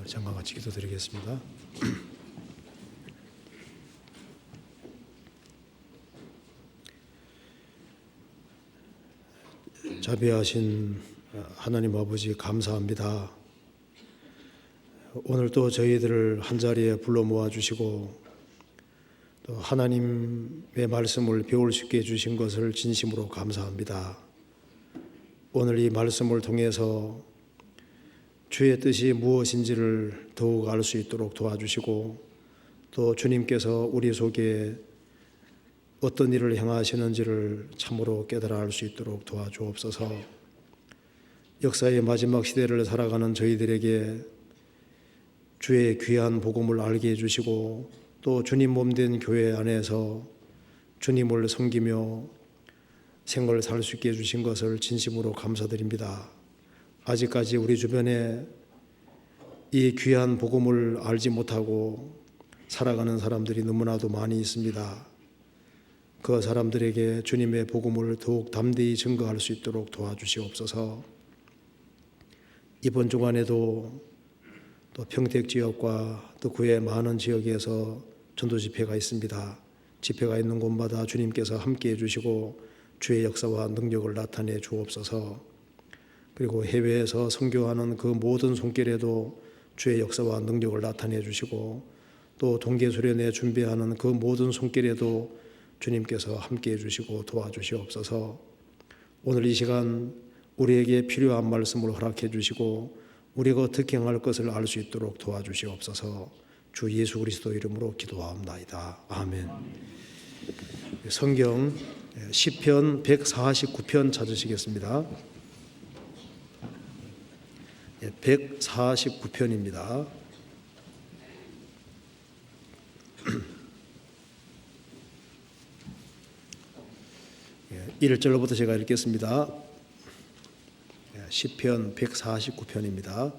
잠깐 같이 기도드리겠습니다. 자비하신 하나님 아버지 감사합니다. 오늘 또 저희들을 한자리에 불러 모아주시고 또 하나님의 말씀을 배울 수 있게 해주신 것을 진심으로 감사합니다. 오늘 이 말씀을 통해서 주의 뜻이 무엇인지를 더욱 알 수 있도록 도와주시고 또 주님께서 우리 속에 어떤 일을 행하시는지를 참으로 깨달아 알 수 있도록 도와주옵소서. 역사의 마지막 시대를 살아가는 저희들에게 주의 귀한 복음을 알게 해주시고 또 주님 몸된 교회 안에서 주님을 섬기며 생을 살 수 있게 해주신 것을 진심으로 감사드립니다. 아직까지 우리 주변에 이 귀한 복음을 알지 못하고 살아가는 사람들이 너무나도 많이 있습니다. 그 사람들에게 주님의 복음을 더욱 담대히 증거할 수 있도록 도와주시옵소서. 이번 주간에도 또 평택 지역과 또 그의 많은 지역에서 전도 집회가 있습니다. 집회가 있는 곳마다 주님께서 함께해 주시고 주의 역사와 능력을 나타내 주옵소서. 그리고 해외에서 선교하는 그 모든 손길에도 주의 역사와 능력을 나타내 주시고 또 동계수련회 준비하는 그 모든 손길에도 주님께서 함께해 주시고 도와주시옵소서. 오늘 이 시간 우리에게 필요한 말씀을 허락해 주시고 우리가 어떻게 행할 것을 알 수 있도록 도와주시옵소서. 주 예수 그리스도 이름으로 기도하옵나이다. 아멘. 성경 시편 149편 찾으시겠습니다. 149편입니다. 1절부터 제가 읽겠습니다. 시편 149편입니다.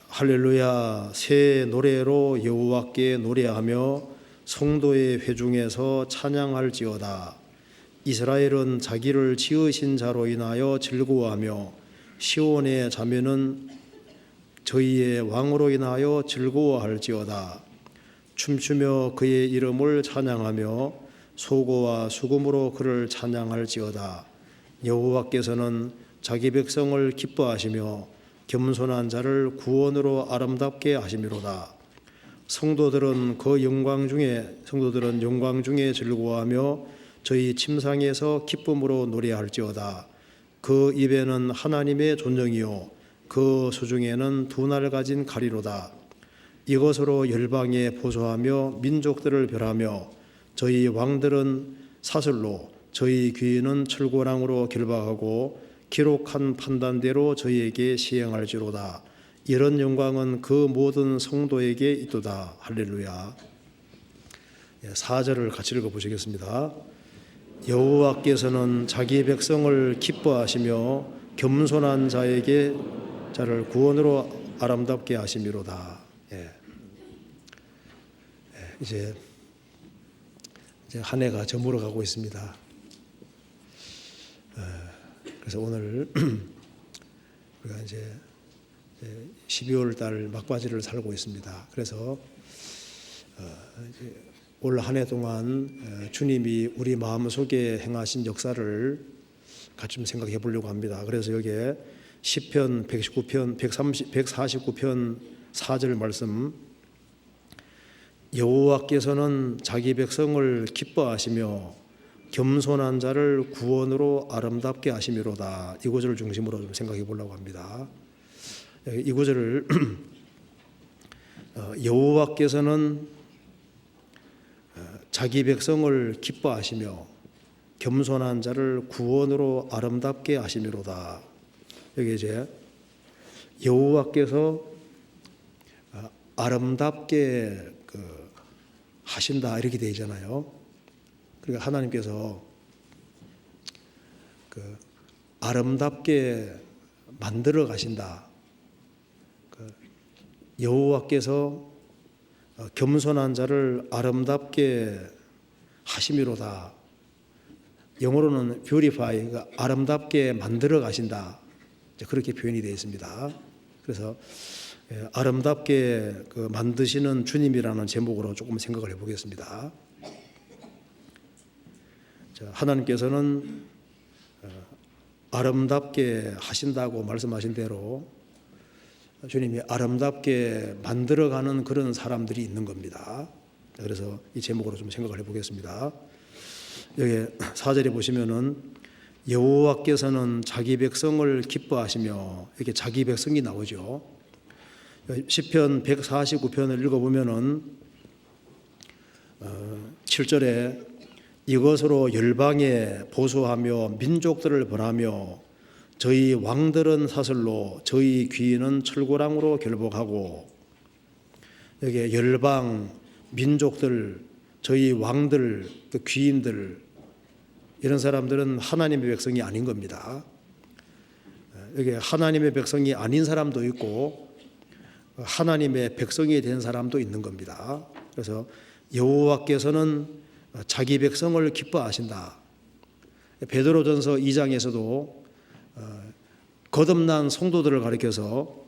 할렐루야. 새 노래로 여호와께 노래하며 성도의 회중에서 찬양할지어다. 이스라엘은 자기를 지으신 자로 인하여 즐거워하며 시온의 자매는 저희의 왕으로 인하여 즐거워할지어다. 춤추며 그의 이름을 찬양하며 소고와 수금으로 그를 찬양할지어다. 여호와께서는 자기 백성을 기뻐하시며 겸손한 자를 구원으로 아름답게 하심이로다. 성도들은 영광 중에 즐거워하며 저희 침상에서 기쁨으로 노래할지어다. 그 입에는 하나님의 존영이요 그 수중에는 두 날 가진 가리로다. 이것으로 열방에 보소하며 민족들을 멸하며 저희 왕들은 사슬로 저희 귀인은 철고랑으로 결박하고 기록한 판단대로 저희에게 시행할지로다. 이런 영광은 그 모든 성도에게 있도다. 할렐루야. 4절을 같이 읽어보시겠습니다. 여호와께서는 자기 백성을 기뻐하시며 겸손한 자를 구원으로 아름답게 하심이로다. 이제 한 해가 저물어 가고 있습니다. 그래서 오늘 우리가 이제 12월 달 막바지를 살고 있습니다. 그래서 올 한 해 동안 주님이 우리 마음속에 행하신 역사를 같이 좀 생각해 보려고 합니다. 그래서 여기에 시편 149편 4절 말씀, 여호와께서는 자기 백성을 기뻐하시며 겸손한 자를 구원으로 아름답게 하심이로다. 이 구절을 중심으로 좀 생각해 보려고 합니다. 이 구절을 여호와께서는 자기 백성을 기뻐하시며 겸손한 자를 구원으로 아름답게 하심이로다. 여기 이제 여호와께서 아름답게 하신다 이렇게 되어 있잖아요. 그러니까 하나님께서 아름답게 만들어 가신다. 여호와께서 겸손한 자를 아름답게 하심이로다. 영어로는 beautify, 아름답게 만들어 가신다. 그렇게 표현이 되어 있습니다. 그래서 아름답게 만드시는 주님이라는 제목으로 조금 생각을 해보겠습니다. 하나님께서는 아름답게 하신다고 말씀하신 대로 주님이 아름답게 만들어가는 그런 사람들이 있는 겁니다. 그래서 이 제목으로 좀 생각을 해보겠습니다. 여기 4절에 보시면은 여호와께서는 자기 백성을 기뻐하시며 이렇게 자기 백성이 나오죠. 시편 149편을 읽어보면은 7절에 이것으로 열방에 보수하며 민족들을 벌하며 저희 왕들은 사슬로 저희 귀인은 철고랑으로 결복하고, 여기 열방, 민족들, 저희 왕들, 귀인들, 이런 사람들은 하나님의 백성이 아닌 겁니다. 여기 하나님의 백성이 아닌 사람도 있고 하나님의 백성이 된 사람도 있는 겁니다. 그래서 여호와께서는 자기 백성을 기뻐하신다. 베드로전서 2장에서도 거듭난 성도들을 가리켜서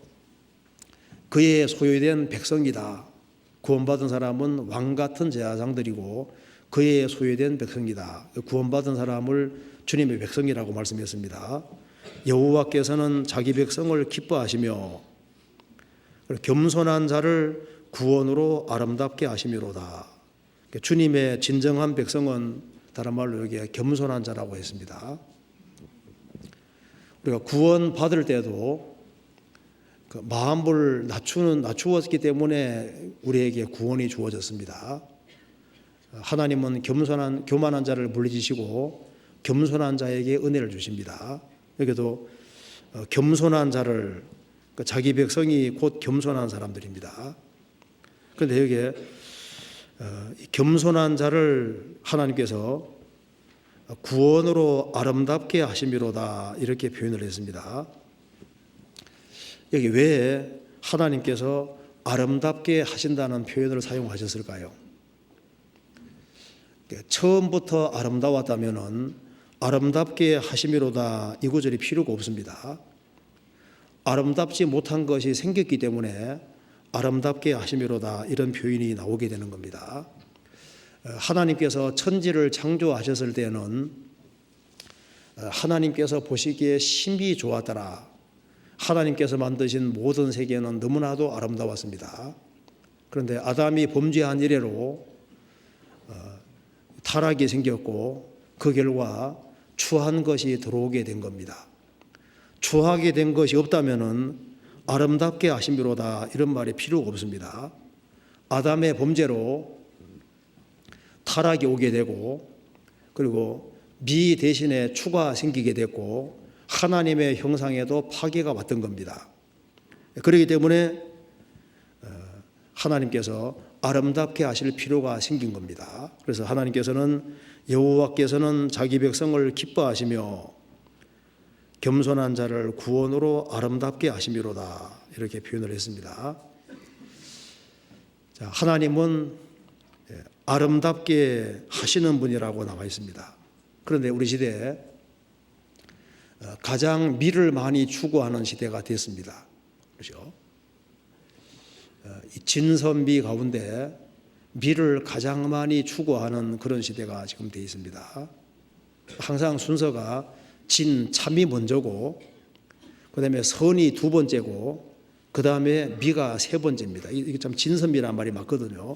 그의 소유된 백성이다. 구원받은 사람은 왕같은 제사장들이고 그의 소유된 백성이다. 구원받은 사람을 주님의 백성이라고 말씀했습니다. 여호와께서는 자기 백성을 기뻐하시며 겸손한 자를 구원으로 아름답게 하심이로다. 주님의 진정한 백성은 다른 말로 여기에 겸손한 자라고 했습니다. 우리가 구원 받을 때도 마음을 낮추었기 때문에 우리에게 구원이 주어졌습니다. 하나님은 교만한 자를 물리치시고 겸손한 자에게 은혜를 주십니다. 여기도 겸손한 자를, 자기 백성이 곧 겸손한 사람들입니다. 그런데 여기에 겸손한 자를 하나님께서 구원으로 아름답게 하심이로다, 이렇게 표현을 했습니다. 여기 왜 하나님께서 아름답게 하신다는 표현을 사용하셨을까요? 처음부터 아름다웠다면 아름답게 하심이로다 이 구절이 필요가 없습니다. 아름답지 못한 것이 생겼기 때문에 아름답게 하심이로다 이런 표현이 나오게 되는 겁니다. 하나님께서 천지를 창조하셨을 때는 하나님께서 보시기에 심히 좋았더라. 하나님께서 만드신 모든 세계는 너무나도 아름다웠습니다. 그런데 아담이 범죄한 이래로 타락이 생겼고 그 결과 추한 것이 들어오게 된 겁니다. 추하게 된 것이 없다면은 아름답게 하심이로다 이런 말이 필요가 없습니다. 아담의 범죄로 타락이 오게 되고 그리고 미 대신에 추가 생기게 됐고 하나님의 형상에도 파괴가 왔던 겁니다. 그렇기 때문에 하나님께서 아름답게 하실 필요가 생긴 겁니다. 그래서 하나님께서는 여호와께서는 자기 백성을 기뻐하시며 겸손한 자를 구원으로 아름답게 하심이로다 이렇게 표현을 했습니다. 자, 하나님은 아름답게 하시는 분이라고 나와 있습니다. 그런데 우리 시대에 가장 미를 많이 추구하는 시대가 됐습니다. 그렇죠? 진선미 가운데 미를 가장 많이 추구하는 그런 시대가 지금 되어 있습니다. 항상 순서가 진, 참이 먼저고 그 다음에 선이 두 번째고 그 다음에 미가 세 번째입니다. 이게 참 진선미란 말이 맞거든요.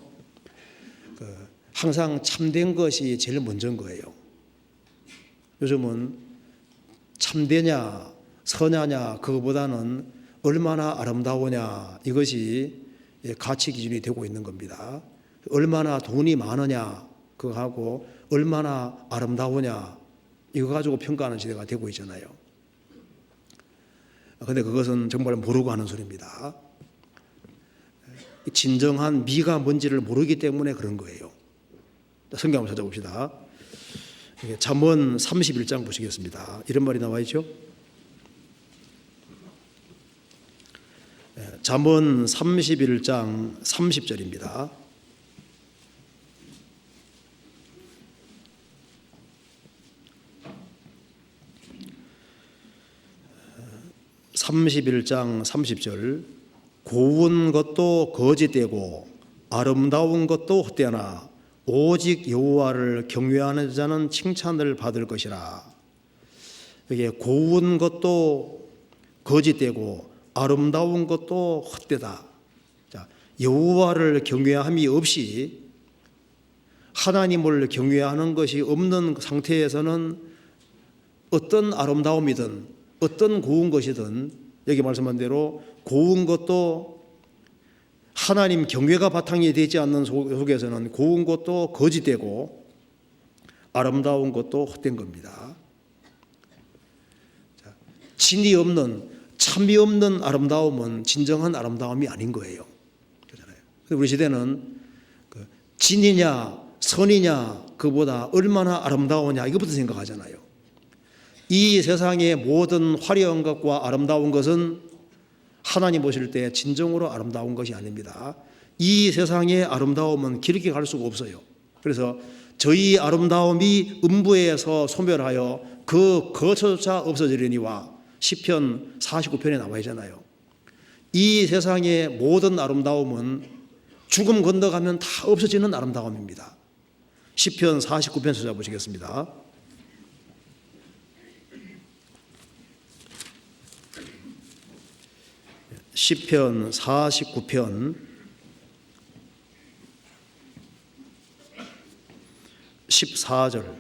항상 참된 것이 제일 먼저인 거예요. 요즘은 참되냐 선하냐 그거보다는 얼마나 아름다우냐 이것이 가치 기준이 되고 있는 겁니다. 얼마나 돈이 많으냐 그거하고 얼마나 아름다우냐 이거 가지고 평가하는 시대가 되고 있잖아요. 그런데 그것은 정말 모르고 하는 소리입니다. 진정한 미가 뭔지를 모르기 때문에 그런 거예요. 성경 한번 찾아봅시다. 잠언 31장 보시겠습니다. 이런 말이 나와 있죠. 잠언 31장 30절입니다. 31장 30절 고운 것도 거짓되고 아름다운 것도 헛되나 오직 여호와를 경외하는 자는 칭찬을 받을 것이라. 이게 고운 것도 거짓되고 아름다운 것도 헛되다. 자, 여호와를 경외함이 없이 하나님을 경외하는 것이 없는 상태에서는 어떤 아름다움이든 어떤 고운 것이든 여기 말씀한 대로 고운 것도 하나님 경외가 바탕이 되지 않는 속에서는 고운 것도 거짓되고 아름다운 것도 헛된 겁니다. 진이 없는 참이 없는 아름다움은 진정한 아름다움이 아닌 거예요. 그렇잖아요. 우리 시대는 진이냐 선이냐 그보다 얼마나 아름다우냐 이것부터 생각하잖아요. 이 세상의 모든 화려한 것과 아름다운 것은 하나님 보실 때 진정으로 아름다운 것이 아닙니다. 이 세상의 아름다움은 길게 갈 수가 없어요. 그래서 저희 아름다움이 음부에서 소멸하여 그 거처조차 없어지려니와 시편 49편에 나와 있잖아요. 이 세상의 모든 아름다움은 죽음 건너가면 다 없어지는 아름다움입니다. 시편 49편 찾아보시겠습니다. 시편 49편 14절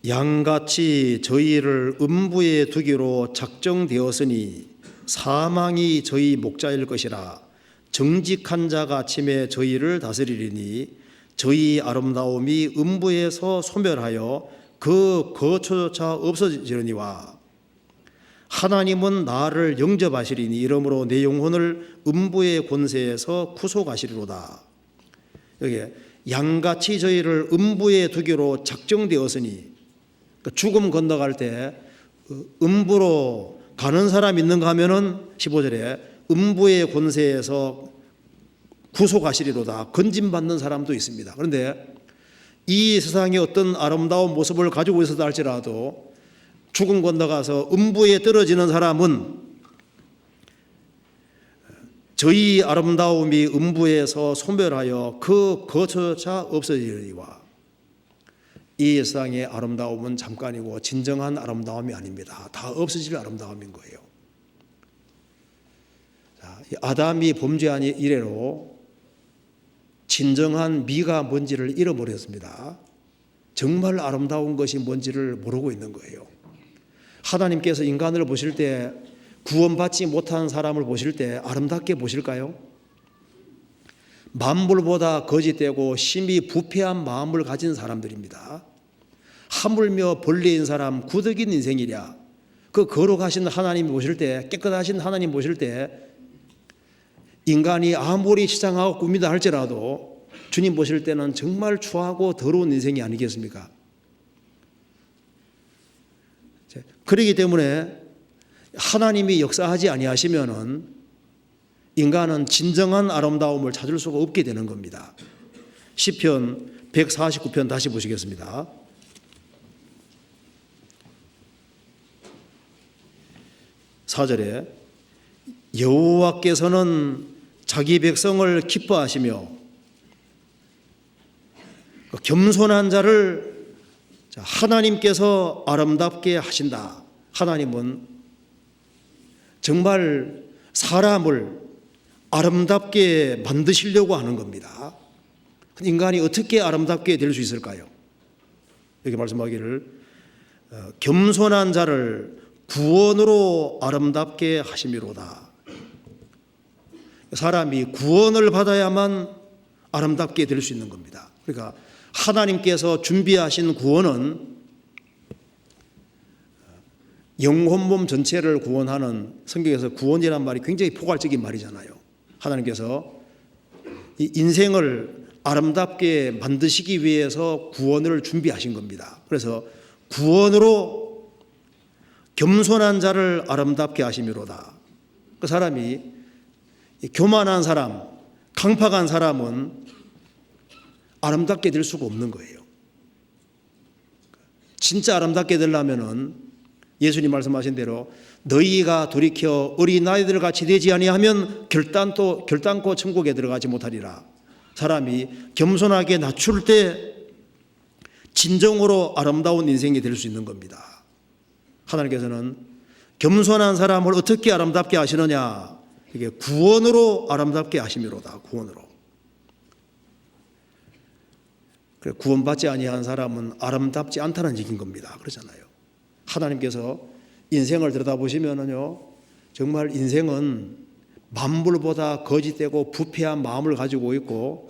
양같이 저희를 음부에 두기로 작정되었으니 사망이 저희 목자일 것이라. 정직한 자가 아침에 저희를 다스리리니 저희 아름다움이 음부에서 소멸하여 그 거처조차 없어지려니와. 하나님은 나를 영접하시리니 이러므로 내 영혼을 음부의 권세에서 구속하시리로다. 여기 양같이 저희를 음부에 두기로 작정되었으니 죽음 건너갈 때 음부로 가는 사람 있는가 하면은 15절에 음부의 권세에서 구속하시리로다. 건진받는 사람도 있습니다. 그런데 이 세상에 어떤 아름다운 모습을 가지고 있었다 할지라도 죽음 건너가서 음부에 떨어지는 사람은 저희 아름다움이 음부에서 소멸하여 그 거처조차 없어지리와. 이 세상의 아름다움은 잠깐이고 진정한 아름다움이 아닙니다. 다 없어질 아름다움인 거예요. 자, 아담이 범죄한 이래로 진정한 미가 뭔지를 잃어버렸습니다. 정말 아름다운 것이 뭔지를 모르고 있는 거예요. 하나님께서 인간을 보실 때 구원받지 못한 사람을 보실 때 아름답게 보실까요? 만물보다 거짓되고 심히 부패한 마음을 가진 사람들입니다. 하물며 벌레인 사람, 구덕인 인생이랴. 그 거룩하신 하나님 보실 때, 깨끗하신 하나님 보실 때 인간이 아무리 치장하고 꾸미다 할지라도 주님 보실 때는 정말 추하고 더러운 인생이 아니겠습니까? 그렇기 때문에 하나님이 역사하지 아니하시면은 인간은 진정한 아름다움을 찾을 수가 없게 되는 겁니다. 시편 149편 다시 보시겠습니다. (4절에) 여호와께서는 자기 백성을 기뻐하시며 겸손한 자를 하나님께서 아름답게 하신다. 하나님은 정말 사람을 아름답게 만드시려고 하는 겁니다. 인간이 어떻게 아름답게 될 수 있을까요? 여기 말씀하기를 겸손한 자를 구원으로 아름답게 하심이로다. 사람이 구원을 받아야만 아름답게 될 수 있는 겁니다. 그러니까 하나님께서 준비하신 구원은 영혼 몸 전체를 구원하는, 성경에서 구원이란 말이 굉장히 포괄적인 말이잖아요. 하나님께서 이 인생을 아름답게 만드시기 위해서 구원을 준비하신 겁니다. 그래서 구원으로 겸손한 자를 아름답게 하심이로다. 그 사람이 교만한 사람, 강팍한 사람은 아름답게 될 수가 없는 거예요. 진짜 아름답게 되려면은 예수님 말씀하신 대로 너희가 돌이켜 어린아이들 같이 되지 아니하면 결단코 천국에 들어가지 못하리라. 사람이 겸손하게 낮출 때 진정으로 아름다운 인생이 될 수 있는 겁니다. 하나님께서는 겸손한 사람을 어떻게 아름답게 하시느냐? 이게 구원으로 아름답게 하심이로다. 구원으로. 구원받지 아니한 사람은 아름답지 않다는 얘기인 겁니다. 그렇잖아요. 하나님께서 인생을 들여다보시면은요, 정말 인생은 만물보다 거짓되고 부패한 마음을 가지고 있고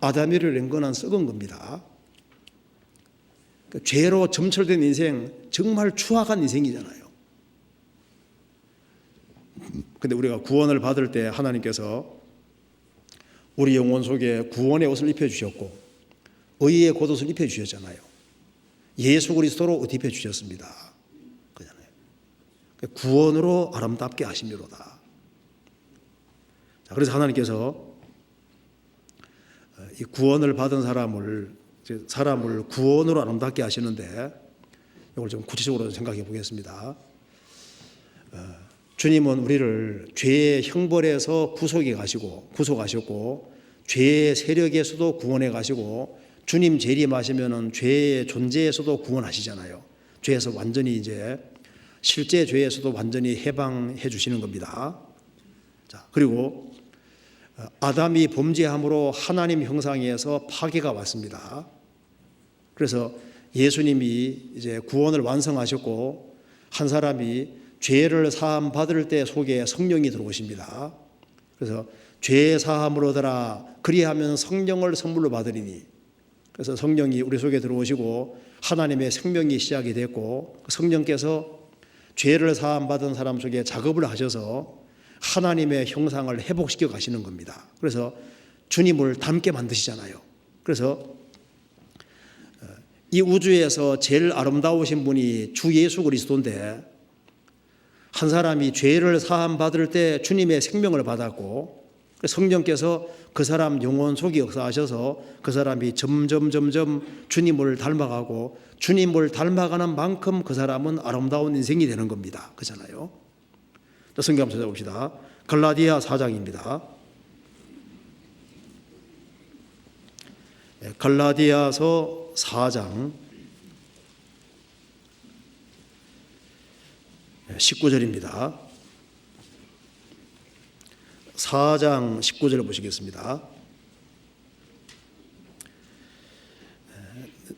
아담이를 랭건한 썩은 겁니다. 죄로 점철된 인생, 정말 추악한 인생이잖아요. 근데 우리가 구원을 받을 때 하나님께서 우리 영혼 속에 구원의 옷을 입혀주셨고 의의 겉옷을 입혀주셨잖아요. 예수 그리스도로 옷 입혀주셨습니다. 그잖아요. 구원으로 아름답게 하심이로다. 그래서 하나님께서 이 구원을 받은 사람을 구원으로 아름답게 하시는데 이걸 좀 구체적으로 생각해 보겠습니다. 주님은 우리를 죄의 형벌에서 구속하셨고 죄의 세력에서도 구원해 가시고 주님 재림하시면은 죄의 존재에서도 구원하시잖아요. 죄에서 완전히 이제 실제 죄에서도 완전히 해방해 주시는 겁니다. 자, 그리고 아담이 범죄함으로 하나님 형상에서 파괴가 왔습니다. 그래서 예수님이 이제 구원을 완성하셨고 한 사람이 죄를 사함 받을 때 속에 성령이 들어오십니다. 그래서 죄 사함을 얻어라 그리하면 성령을 선물로 받으리니. 그래서 성령이 우리 속에 들어오시고 하나님의 생명이 시작이 됐고 성령께서 죄를 사함 받은 사람 속에 작업을 하셔서 하나님의 형상을 회복시켜 가시는 겁니다. 그래서 주님을 닮게 만드시잖아요. 그래서 이 우주에서 제일 아름다우신 분이 주 예수 그리스도인데 한 사람이 죄를 사함 받을 때 주님의 생명을 받았고 성령께서 그 사람 영혼 속에 역사하셔서 그 사람이 점점 주님을 닮아가고 주님을 닮아가는 만큼 그 사람은 아름다운 인생이 되는 겁니다. 그렇잖아요. 성경 한번 찾아봅시다. 갈라디아 4장입니다. 갈라디아서 4장 19절입니다. 4장 19절을 보시겠습니다.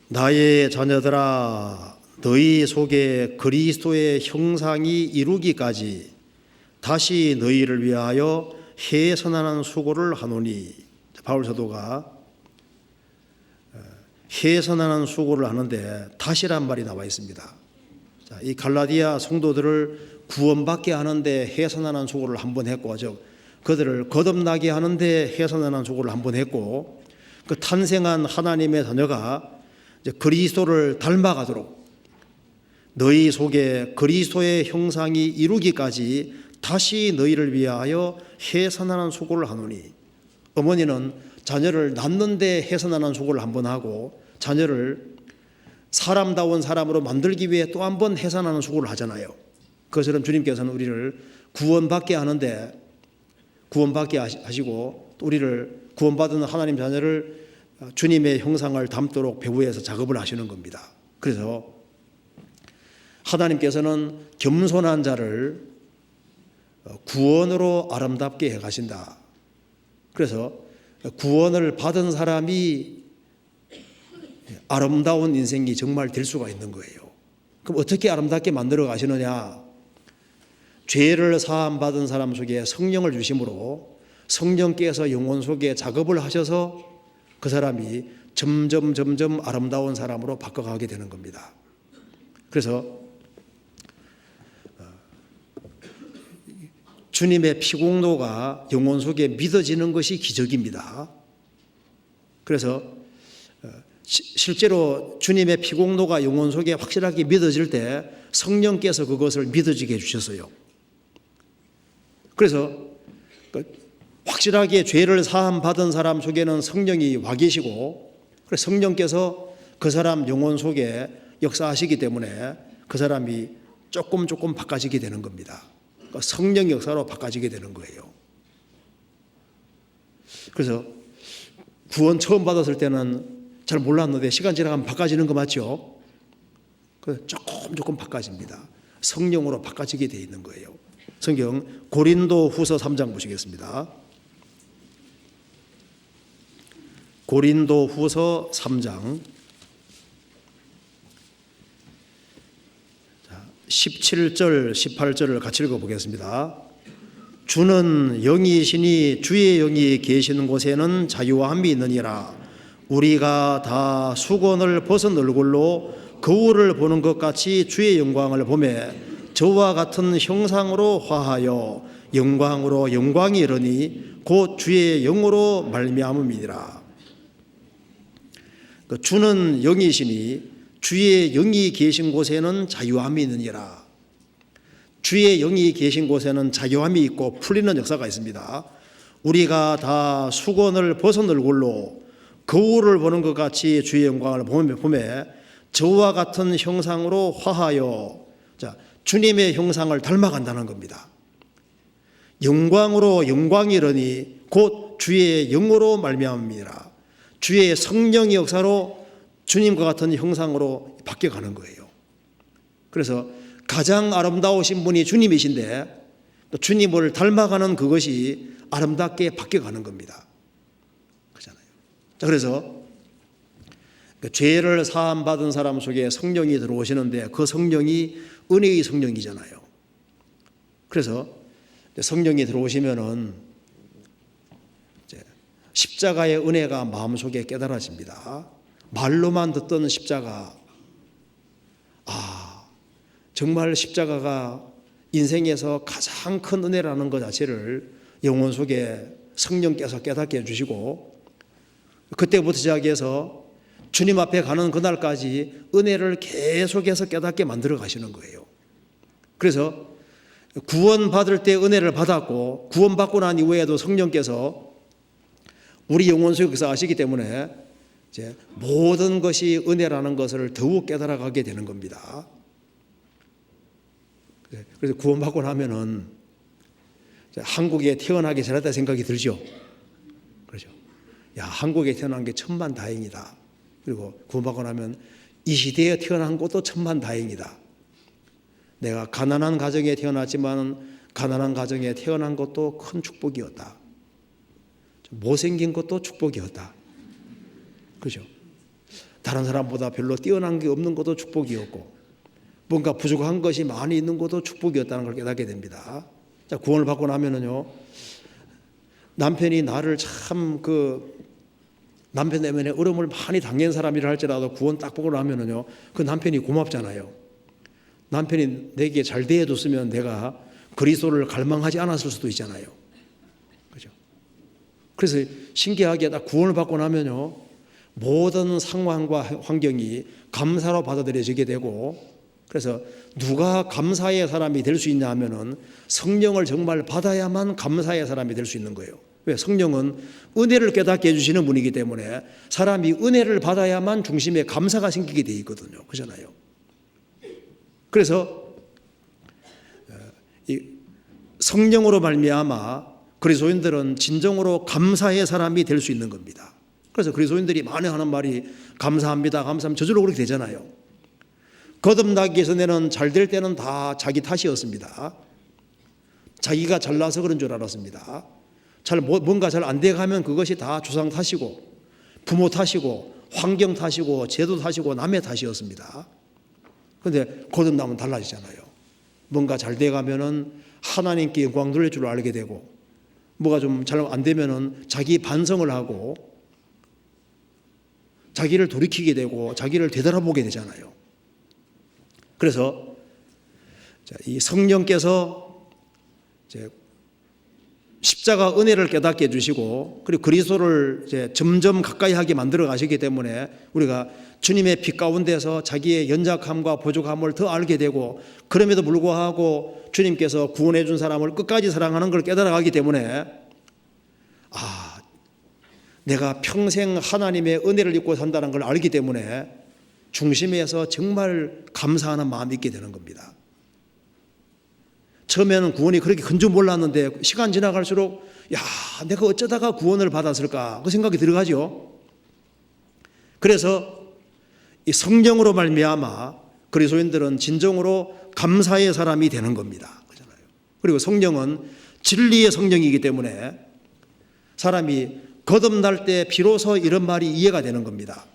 나의 자녀들아 너희 속에 그리스도의 형상이 이루기까지 다시 너희를 위하여 해선하는 수고를 하노니. 바울 사도가 해선하는 수고를 하는데 다시란 말이 나와 있습니다. 이 갈라디아 성도들을 구원받게 하는데 해선하는 수고를 한번 했고 그들을 거듭나게 하는데 해선하는 수고를 한번 했고 그 탄생한 하나님의 자녀가 이제 그리스도를 닮아가도록 너희 속에 그리스도의 형상이 이루기까지 다시 너희를 위하여 해선하는 수고를 하노니. 어머니는 자녀를 낳는데 해선하는 수고를 한번 하고 자녀를 사람다운 사람으로 만들기 위해 또 한 번 해선하는 수고를 하잖아요. 그것처럼 주님께서는 우리를 구원받게 하는데 구원받게 하시고 또 우리를 구원받은 하나님 자녀를 주님의 형상을 닮도록 배후에서 작업을 하시는 겁니다. 그래서 하나님께서는 겸손한 자를 구원으로 아름답게 해가신다. 그래서 구원을 받은 사람이 아름다운 인생이 정말 될 수가 있는 거예요. 그럼 어떻게 아름답게 만들어 가시느냐? 죄를 사함 받은 사람 속에 성령을 주심으로 성령께서 영혼 속에 작업을 하셔서 그 사람이 점점 아름다운 사람으로 바꿔가게 되는 겁니다. 그래서 주님의 피공로가 영혼 속에 믿어지는 것이 기적입니다. 그래서 실제로 주님의 피공로가 영혼 속에 확실하게 믿어질 때 성령께서 그것을 믿어지게 해주셨어요. 그래서 확실하게 죄를 사함 받은 사람 속에는 성령이 와 계시고 성령께서 그 사람 영혼 속에 역사하시기 때문에 그 사람이 조금 바꿔지게 되는 겁니다. 그러니까 성령 역사로 바꿔지게 되는 거예요. 그래서 구원 처음 받았을 때는 잘 몰랐는데 시간 지나가면 바꿔지는 거 맞죠? 그래서 조금 바꿔집니다. 성령으로 바꿔지게 되어 있는 거예요. 성경 고린도후서 3장 보시겠습니다. 고린도후서 3장 17절 18절을 같이 읽어보겠습니다. 주는 영이시니 주의 영이 계시는 곳에는 자유함이 있느니라. 우리가 다 수건을 벗은 얼굴로 거울을 보는 것 같이 주의 영광을 보매 저와 같은 형상으로 화하여 영광으로 영광이 이르니 곧 주의 영으로 말미암음이니라. 주는 영이시니 주의 영이 계신 곳에는 자유함이 있느니라. 주의 영이 계신 곳에는 자유함이 있고 풀리는 역사가 있습니다. 우리가 다 수건을 벗은 얼굴로 거울을 보는 것 같이 주의 영광을 보매 저와 같은 형상으로 화하여, 자, 주님의 형상을 닮아간다는 겁니다. 영광으로 영광이 이르니 곧 주의 영으로 말미암음이라. 주의 성령의 역사로 주님과 같은 형상으로 바뀌어가는 거예요. 그래서 가장 아름다우신 분이 주님이신데 주님을 닮아가는 그것이 아름답게 바뀌어가는 겁니다. 그렇잖아요. 자, 그래서 죄를 사함 받은 사람 속에 성령이 들어오시는데 그 성령이 은혜의 성령이잖아요. 그래서 성령이 들어오시면은 십자가의 은혜가 마음속에 깨달아집니다. 말로만 듣던 십자가, 정말 십자가가 인생에서 가장 큰 은혜라는 것 자체를 영혼 속에 성령께서 깨닫게 해주시고, 그때부터 시작해서 주님 앞에 가는 그날까지 은혜를 계속해서 깨닫게 만들어 가시는 거예요. 그래서 구원받을 때 은혜를 받았고 구원받고 난 이후에도 성령께서 우리 영혼 속에 역사하시기 때문에 이제 모든 것이 은혜라는 것을 더욱 깨달아가게 되는 겁니다. 그래서 구원받고 나면은 한국에 태어나기 잘했다 생각이 들죠. 그렇죠. 야, 한국에 태어난 게 천만다행이다. 그리고 구원받고 나면 이 시대에 태어난 것도 천만다행이다. 내가 가난한 가정에 태어났지만 가난한 가정에 태어난 것도 큰 축복이었다. 못생긴 것도 축복이었다. 그렇죠. 다른 사람보다 별로 뛰어난 게 없는 것도 축복이었고 뭔가 부족한 것이 많이 있는 것도 축복이었다는 걸 깨닫게 됩니다. 자, 구원을 받고 나면은요, 남편이 나를 참 남편 때문에 어려움을 많이 당한 사람이라 할지라도 구원 딱 보고 나면은요, 그 남편이 고맙잖아요. 남편이 내게 잘 대해줬으면 내가 그리스도를 갈망하지 않았을 수도 있잖아요. 그죠? 그래서 신기하게 딱 구원을 받고 나면요, 모든 상황과 환경이 감사로 받아들여지게 되고, 그래서 누가 감사의 사람이 될 수 있냐 하면은 성령을 정말 받아야만 감사의 사람이 될 수 있는 거예요. 왜? 성령은 은혜를 깨닫게 해주시는 분이기 때문에 사람이 은혜를 받아야만 중심에 감사가 생기게 돼 있거든요. 그렇잖아요. 그래서 이 성령으로 말미암아 그리스도인들은 진정으로 감사의 사람이 될 수 있는 겁니다. 그래서 그리스도인들이 많이 하는 말이 감사합니다, 감사합니다. 저절로 그렇게 되잖아요. 거듭나기 전에는 잘 될 때는 다 자기 탓이었습니다. 자기가 잘나서 그런 줄 알았습니다. 뭔가 잘 안 돼가면 그것이 다 조상 탓이고 부모 탓이고 환경 탓이고 제도 탓이고 남의 탓이었습니다. 그런데 거듭나면 달라지잖아요. 뭔가 잘 돼가면은 하나님께 영광 돌릴 줄 알게 되고, 뭐가 좀 잘 안 되면은 자기 반성을 하고 자기를 돌이키게 되고 자기를 되돌아보게 되잖아요. 그래서 이 성령께서 이제 십자가 은혜를 깨닫게 해주시고, 그리고 그리스도를 이제 점점 가까이 하게 만들어 가시기 때문에 우리가 주님의 빛 가운데서 자기의 연약함과 부족함을 더 알게 되고, 그럼에도 불구하고 주님께서 구원해 준 사람을 끝까지 사랑하는 걸 깨달아 가기 때문에, 내가 평생 하나님의 은혜를 입고 산다는 걸 알기 때문에 중심에서 정말 감사하는 마음이 있게 되는 겁니다. 처음에는 구원이 그렇게 큰 줄 몰랐는데 시간 지나갈수록 내가 어쩌다가 구원을 받았을까 그 생각이 들어가죠. 그래서 이 성령으로 말미암아 그리스도인들은 진정으로 감사의 사람이 되는 겁니다. 그리고 성령은 진리의 성령이기 때문에 사람이 거듭날 때 비로소 이런 말이 이해가 되는 겁니다.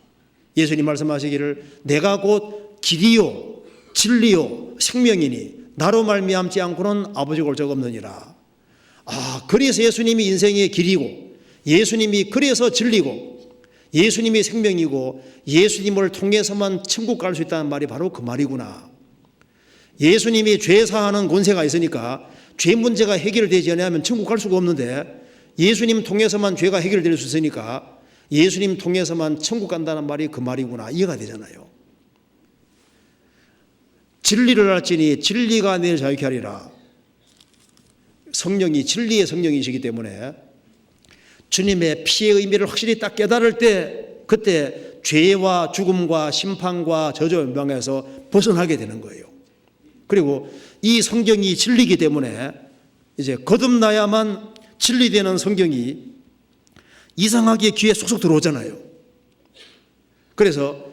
예수님 말씀하시기를 내가 곧 길이요 진리요 생명이니 나로 말미암지 않고는 아버지가 올 적 없느니라. 그래서 예수님이 인생의 길이고 예수님이 그래서 진리고 예수님이 생명이고 예수님을 통해서만 천국 갈 수 있다는 말이 바로 그 말이구나. 예수님이 죄 사하는 권세가 있으니까 죄 문제가 해결되지 않으면 천국 갈 수가 없는데 예수님 통해서만 죄가 해결될 수 있으니까 예수님 통해서만 천국 간다는 말이 그 말이구나. 이해가 되잖아요. 진리를 알지니 진리가 너희를 자유케 하리라. 성령이 진리의 성령이시기 때문에 주님의 피의 의미를 확실히 딱 깨달을 때 그때 죄와 죽음과 심판과 저주 연방에서 벗어나게 되는 거예요. 그리고 이 성경이 진리이기 때문에 이제 거듭나야만 진리되는 성경이 이상하게 귀에 쏙쏙 들어오잖아요. 그래서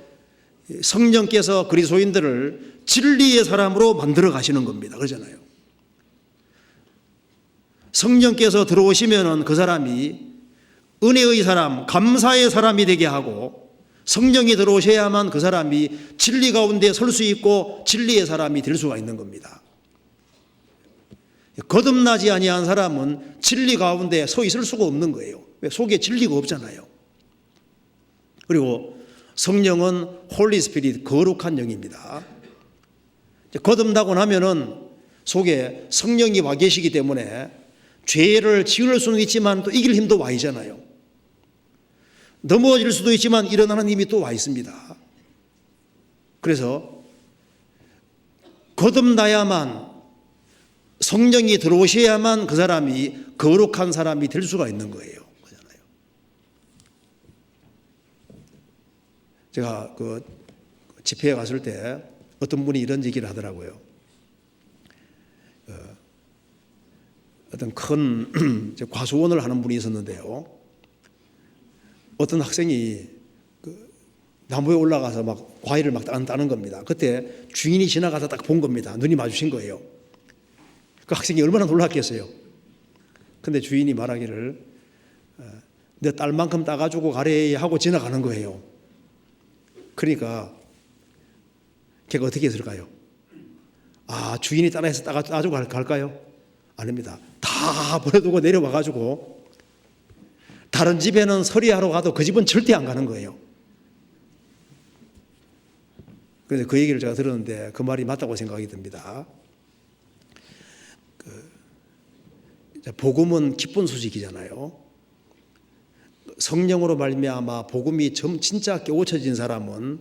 성령께서 그리스도인들을 진리의 사람으로 만들어 가시는 겁니다. 그러잖아요. 성령께서 들어오시면은 그 사람이 은혜의 사람, 감사의 사람이 되게 하고 성령이 들어오셔야만 그 사람이 진리 가운데 설 수 있고 진리의 사람이 될 수가 있는 겁니다. 거듭나지 아니한 사람은 진리 가운데 서 있을 수가 없는 거예요. 왜? 속에 진리가 없잖아요. 그리고 성령은 홀리 스피릿, 거룩한 영입니다. 거듭나고 나면은 속에 성령이 와 계시기 때문에 죄를 지을 수는 있지만 또 이길 힘도 와 있잖아요. 넘어질 수도 있지만 일어나는 힘이 또 와 있습니다. 그래서 거듭나야만 성령이 들어오셔야만 그 사람이 거룩한 사람이 될 수가 있는 거예요. 그렇잖아요. 제가 그 집회에 갔을 때 어떤 분이 이런 얘기를 하더라고요. 어떤 큰 과수원을 하는 분이 있었는데요. 어떤 학생이 나무에 올라가서 막 과일을 막 따는 겁니다. 그때 주인이 지나가다 딱 본 겁니다. 눈이 마주친 거예요. 그 학생이 얼마나 놀랐겠어요. 근데 주인이 말하기를 내 딸만큼 따가지고 가래 하고 지나가는 거예요. 그러니까 걔가 어떻게 했을까요? 주인이 따라해서 따가지고 갈까요? 아닙니다. 다 버려두고 내려와가지고 다른 집에는 서리하러 가도 그 집은 절대 안 가는 거예요. 그래서 그 얘기를 제가 들었는데 그 말이 맞다고 생각이 듭니다. 복음은 기쁜 소식이잖아요. 성령으로 말미암아 복음이 진짜 깨우쳐진 사람은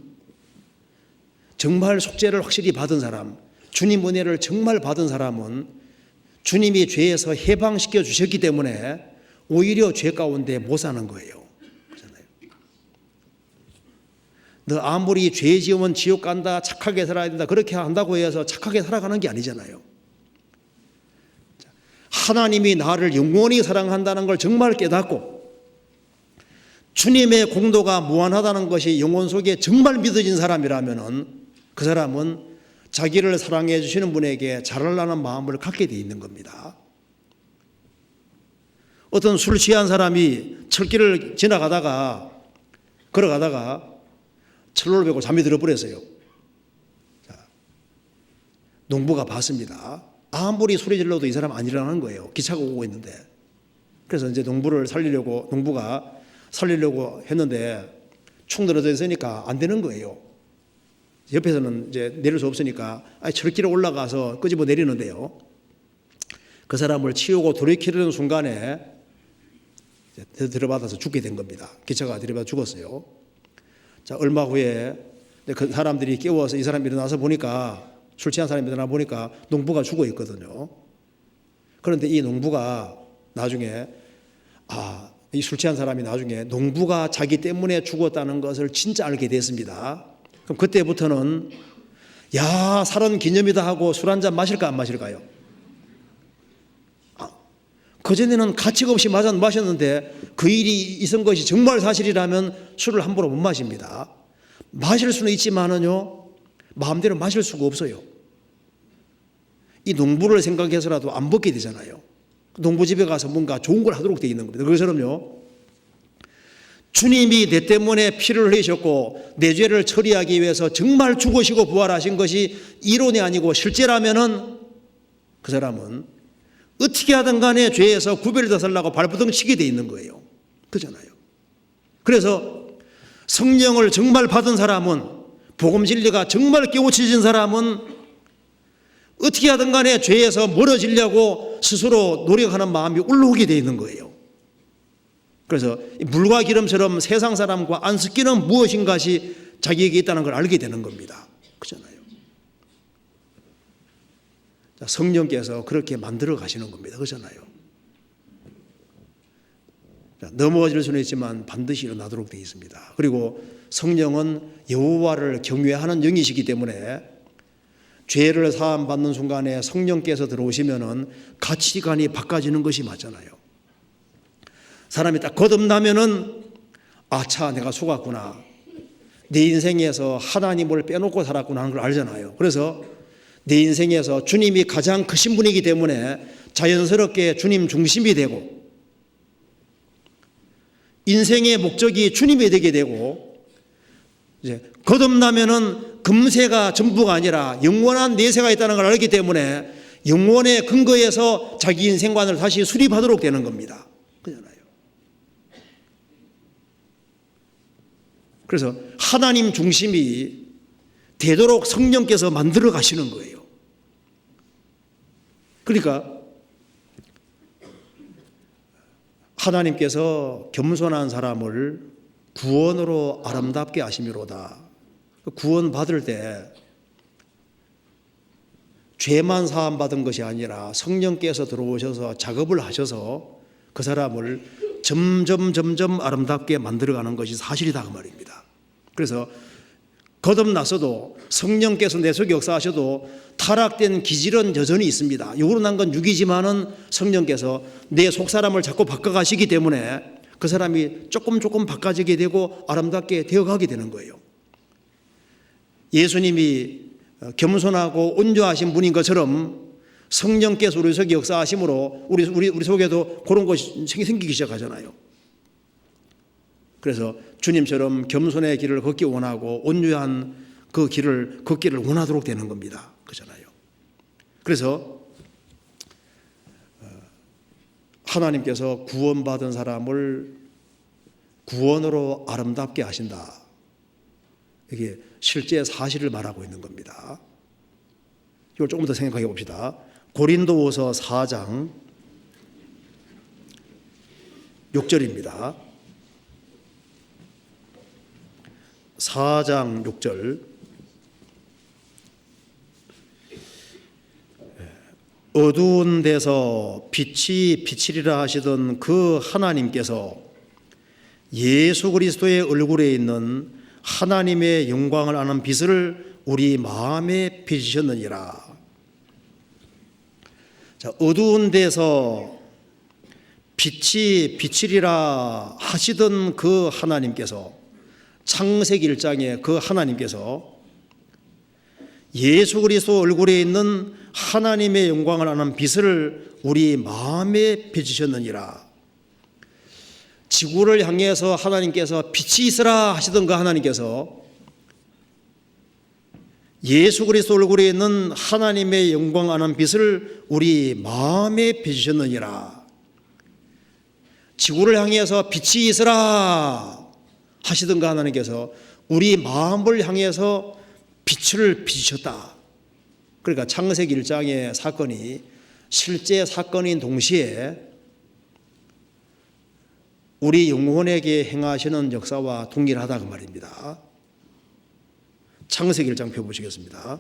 정말 속죄를 확실히 받은 사람, 주님 은혜를 정말 받은 사람은 주님이 죄에서 해방시켜 주셨기 때문에 오히려 죄 가운데 못 사는 거예요. 그렇잖아요. 너 아무리 죄 지으면 지옥 간다, 착하게 살아야 된다, 그렇게 한다고 해서 착하게 살아가는 게 아니잖아요. 하나님이 나를 영원히 사랑한다는 걸 정말 깨닫고 주님의 공도가 무한하다는 것이 영혼 속에 정말 믿어진 사람이라면 그 사람은 자기를 사랑해 주시는 분에게 잘하려는 마음을 갖게 돼 있는 겁니다. 어떤 술 취한 사람이 철길을 걸어가다가 철로를 베고 잠이 들어버렸어요. 농부가 봤습니다. 아무리 소리 질러도 이 사람 안 일어나는 거예요. 기차가 오고 있는데. 그래서 이제 농부가 살리려고 했는데 축 늘어져 있으니까 안 되는 거예요. 옆에서는 이제 내릴 수 없으니까 철길에 올라가서 끄집어 내리는데요. 그 사람을 치우고 돌이키려는 순간에 들어받아서 죽게 된 겁니다. 기차가 들이받아 죽었어요. 자, 얼마 후에 그 사람들이 깨워서 이 사람이 일어나서 보니까 술 취한 사람이 일어나 보니까 농부가 죽어 있거든요. 그런데 이 농부가 나중에 이 술 취한 사람이 나중에 농부가 자기 때문에 죽었다는 것을 진짜 알게 됐습니다. 그럼 그때부터는 야, 살은 기념이다 하고 술 한잔 마실까 안 마실까요? 그전에는 가치가 없이 마셨는데 그 일이 있은 것이 정말 사실이라면 술을 함부로 못 마십니다. 마실 수는 있지만은요, 마음대로 마실 수가 없어요. 이 농부를 생각해서라도 안 먹게 되잖아요. 농부집에 가서 뭔가 좋은 걸 하도록 되어 있는 겁니다. 그것처럼요, 주님이 내 때문에 피를 흘리셨고 내 죄를 처리하기 위해서 정말 죽으시고 부활하신 것이 이론이 아니고 실제라면은 그 사람은 어떻게 하든 간에 죄에서 구별되어 살라고 발버둥 치게 돼 있는 거예요. 그잖아요. 그래서 성령을 정말 받은 사람은, 복음 진리가 정말 깨우쳐진 사람은 어떻게 하든 간에 죄에서 멀어지려고 스스로 노력하는 마음이 올라오게 돼 있는 거예요. 그래서 물과 기름처럼 세상 사람과 안 섞이는 무엇인가시 자기에게 있다는 걸 알게 되는 겁니다. 그잖아요. 성령께서 그렇게 만들어 가시는 겁니다. 그렇잖아요. 넘어질 수는 있지만 반드시 일어나도록 되어 있습니다. 그리고 성령은 여호와를 경외하는 영이시기 때문에 죄를 사함 받는 순간에 성령께서 들어오시면은 가치관이 바꿔지는 것이 맞잖아요. 사람이 딱 거듭나면은 아차, 내가 속았구나, 내 인생에서 하나님을 빼놓고 살았구나 하는 걸 알잖아요. 그래서 내 인생에서 주님이 가장 크신 분이기 때문에 자연스럽게 주님 중심이 되고 인생의 목적이 주님이 되게 되고, 이제 거듭나면은 금세가 전부가 아니라 영원한 내세가 있다는 걸 알기 때문에 영원의 근거에서 자기 인생관을 다시 수립하도록 되는 겁니다. 그렇잖아요. 그래서 하나님 중심이 되도록 성령께서 만들어 가시는 거예요. 그러니까 하나님께서 겸손한 사람을 구원으로 아름답게 하심이로다. 구원 받을 때 죄만 사함 받은 것이 아니라 성령께서 들어오셔서 작업을 하셔서 그 사람을 점점 아름답게 만들어가는 것이 사실이다, 그 말입니다. 그래서 거듭났어도 성령께서 내 속에 역사하셔도 타락된 기질은 여전히 있습니다. 육으로 난 건 육이지만은 성령께서 내 속사람을 자꾸 바꿔가시기 때문에 그 사람이 조금 바꿔지게 되고 아름답게 되어가게 되는 거예요. 예수님이 겸손하고 온유하신 분인 것처럼 성령께서 우리 속에 역사하심으로 우리 속에도 그런 것이 생기기 시작하잖아요. 그래서 주님처럼 겸손의 길을 걷기 원하고 온유한 그 길을 걷기를 원하도록 되는 겁니다. 그렇잖아요. 그래서 하나님께서 구원받은 사람을 구원으로 아름답게 하신다. 이게 실제 사실을 말하고 있는 겁니다. 이걸 조금 더 생각해 봅시다. 고린도후서 4장 6절입니다. 4장 6절. 어두운 데서 빛이 비치리라 하시던 그 하나님께서 예수 그리스도의 얼굴에 있는 하나님의 영광을 아는 빛을 우리 마음에 비치셨느니라. 자, 어두운 데서 빛이 비치리라 하시던 그 하나님께서, 창세기 1장에 그 하나님께서 예수 그리스도 얼굴에 있는 하나님의 영광을 아는 빛을 우리 마음에 비치셨느니라. 지구를 향해서 하나님께서 빛이 있으라 하시던 그 하나님께서 예수 그리스도 얼굴에 있는 하나님의 영광 아는 빛을 우리 마음에 비치셨느니라. 지구를 향해서 빛이 있으라 하시던 그 하나님께서 우리 마음을 향해서 빛을 비추셨다. 그러니까 창세기 1장의 사건이 실제 사건인 동시에 우리 영혼에게 행하시는 역사와 동일하다, 그 말입니다. 창세기 1장 펴보시겠습니다.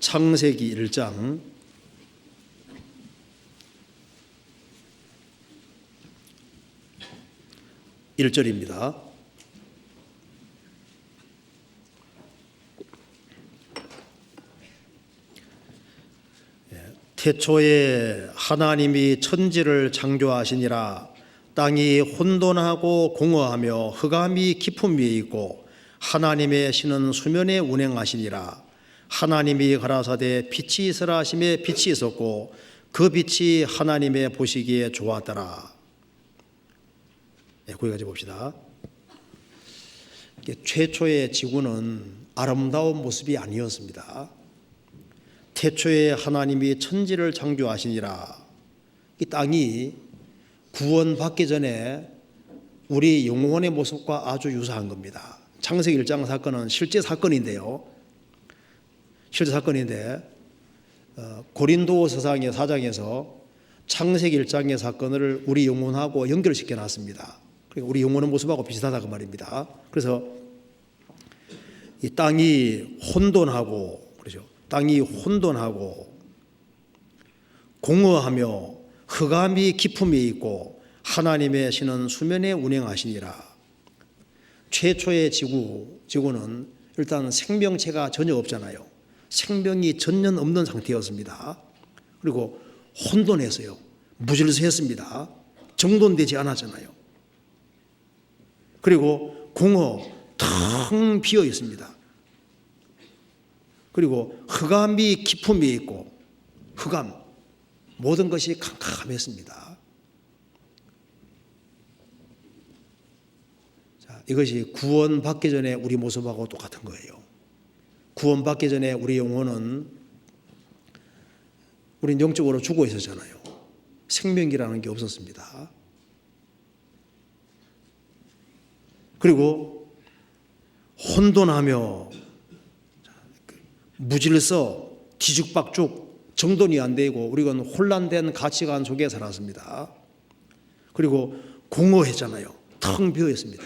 창세기 1장 1절입니다. 태초에 하나님이 천지를 창조하시니라. 땅이 혼돈하고 공허하며 흑암이 깊음 위에 있고 하나님의 신은 수면에 운행하시니라. 하나님이 가라사대 빛이 있으라 하심에 빛이 있었고 그 빛이 하나님의 보시기에 좋았더라. 거기까지 봅시다. 최초의 지구는 아름다운 모습이 아니었습니다. 태초에 하나님이 천지를 창조하시니라. 이 땅이 구원받기 전에 우리 영혼의 모습과 아주 유사한 겁니다. 창세기 1장 사건은 실제 사건인데요. 실제 사건인데 고린도서상의 4장에서 창세기 1장의 사건을 우리 영혼하고 연결시켜 놨습니다. 그러니까 우리 영혼의 모습하고 비슷하다 그 말입니다. 그래서 이 땅이 혼돈하고, 그렇죠? 땅이 혼돈하고 공허하며 흑암이 깊음이 있고 하나님의 신은 수면에 운행하시니라. 최초의 지구는 일단 생명체가 전혀 없잖아요. 생명이 전혀 없는 상태였습니다. 그리고 혼돈했어요. 무질서했습니다. 정돈되지 않았잖아요. 그리고 공허 텅 비어 있습니다. 그리고 흑암이 깊음이 있고, 흑암, 모든 것이 캄캄했습니다. 자, 이것이 구원받기 전에 우리 모습하고 똑같은 거예요. 구원받기 전에 우리 영혼은, 우린 영적으로 죽어 있었잖아요. 생명이라는 게 없었습니다. 그리고 혼돈하며 무질서, 뒤죽박죽, 정돈이 안 되고 우리는 혼란된 가치관 속에 살았습니다. 그리고 공허했잖아요. 텅 비어 있습니다.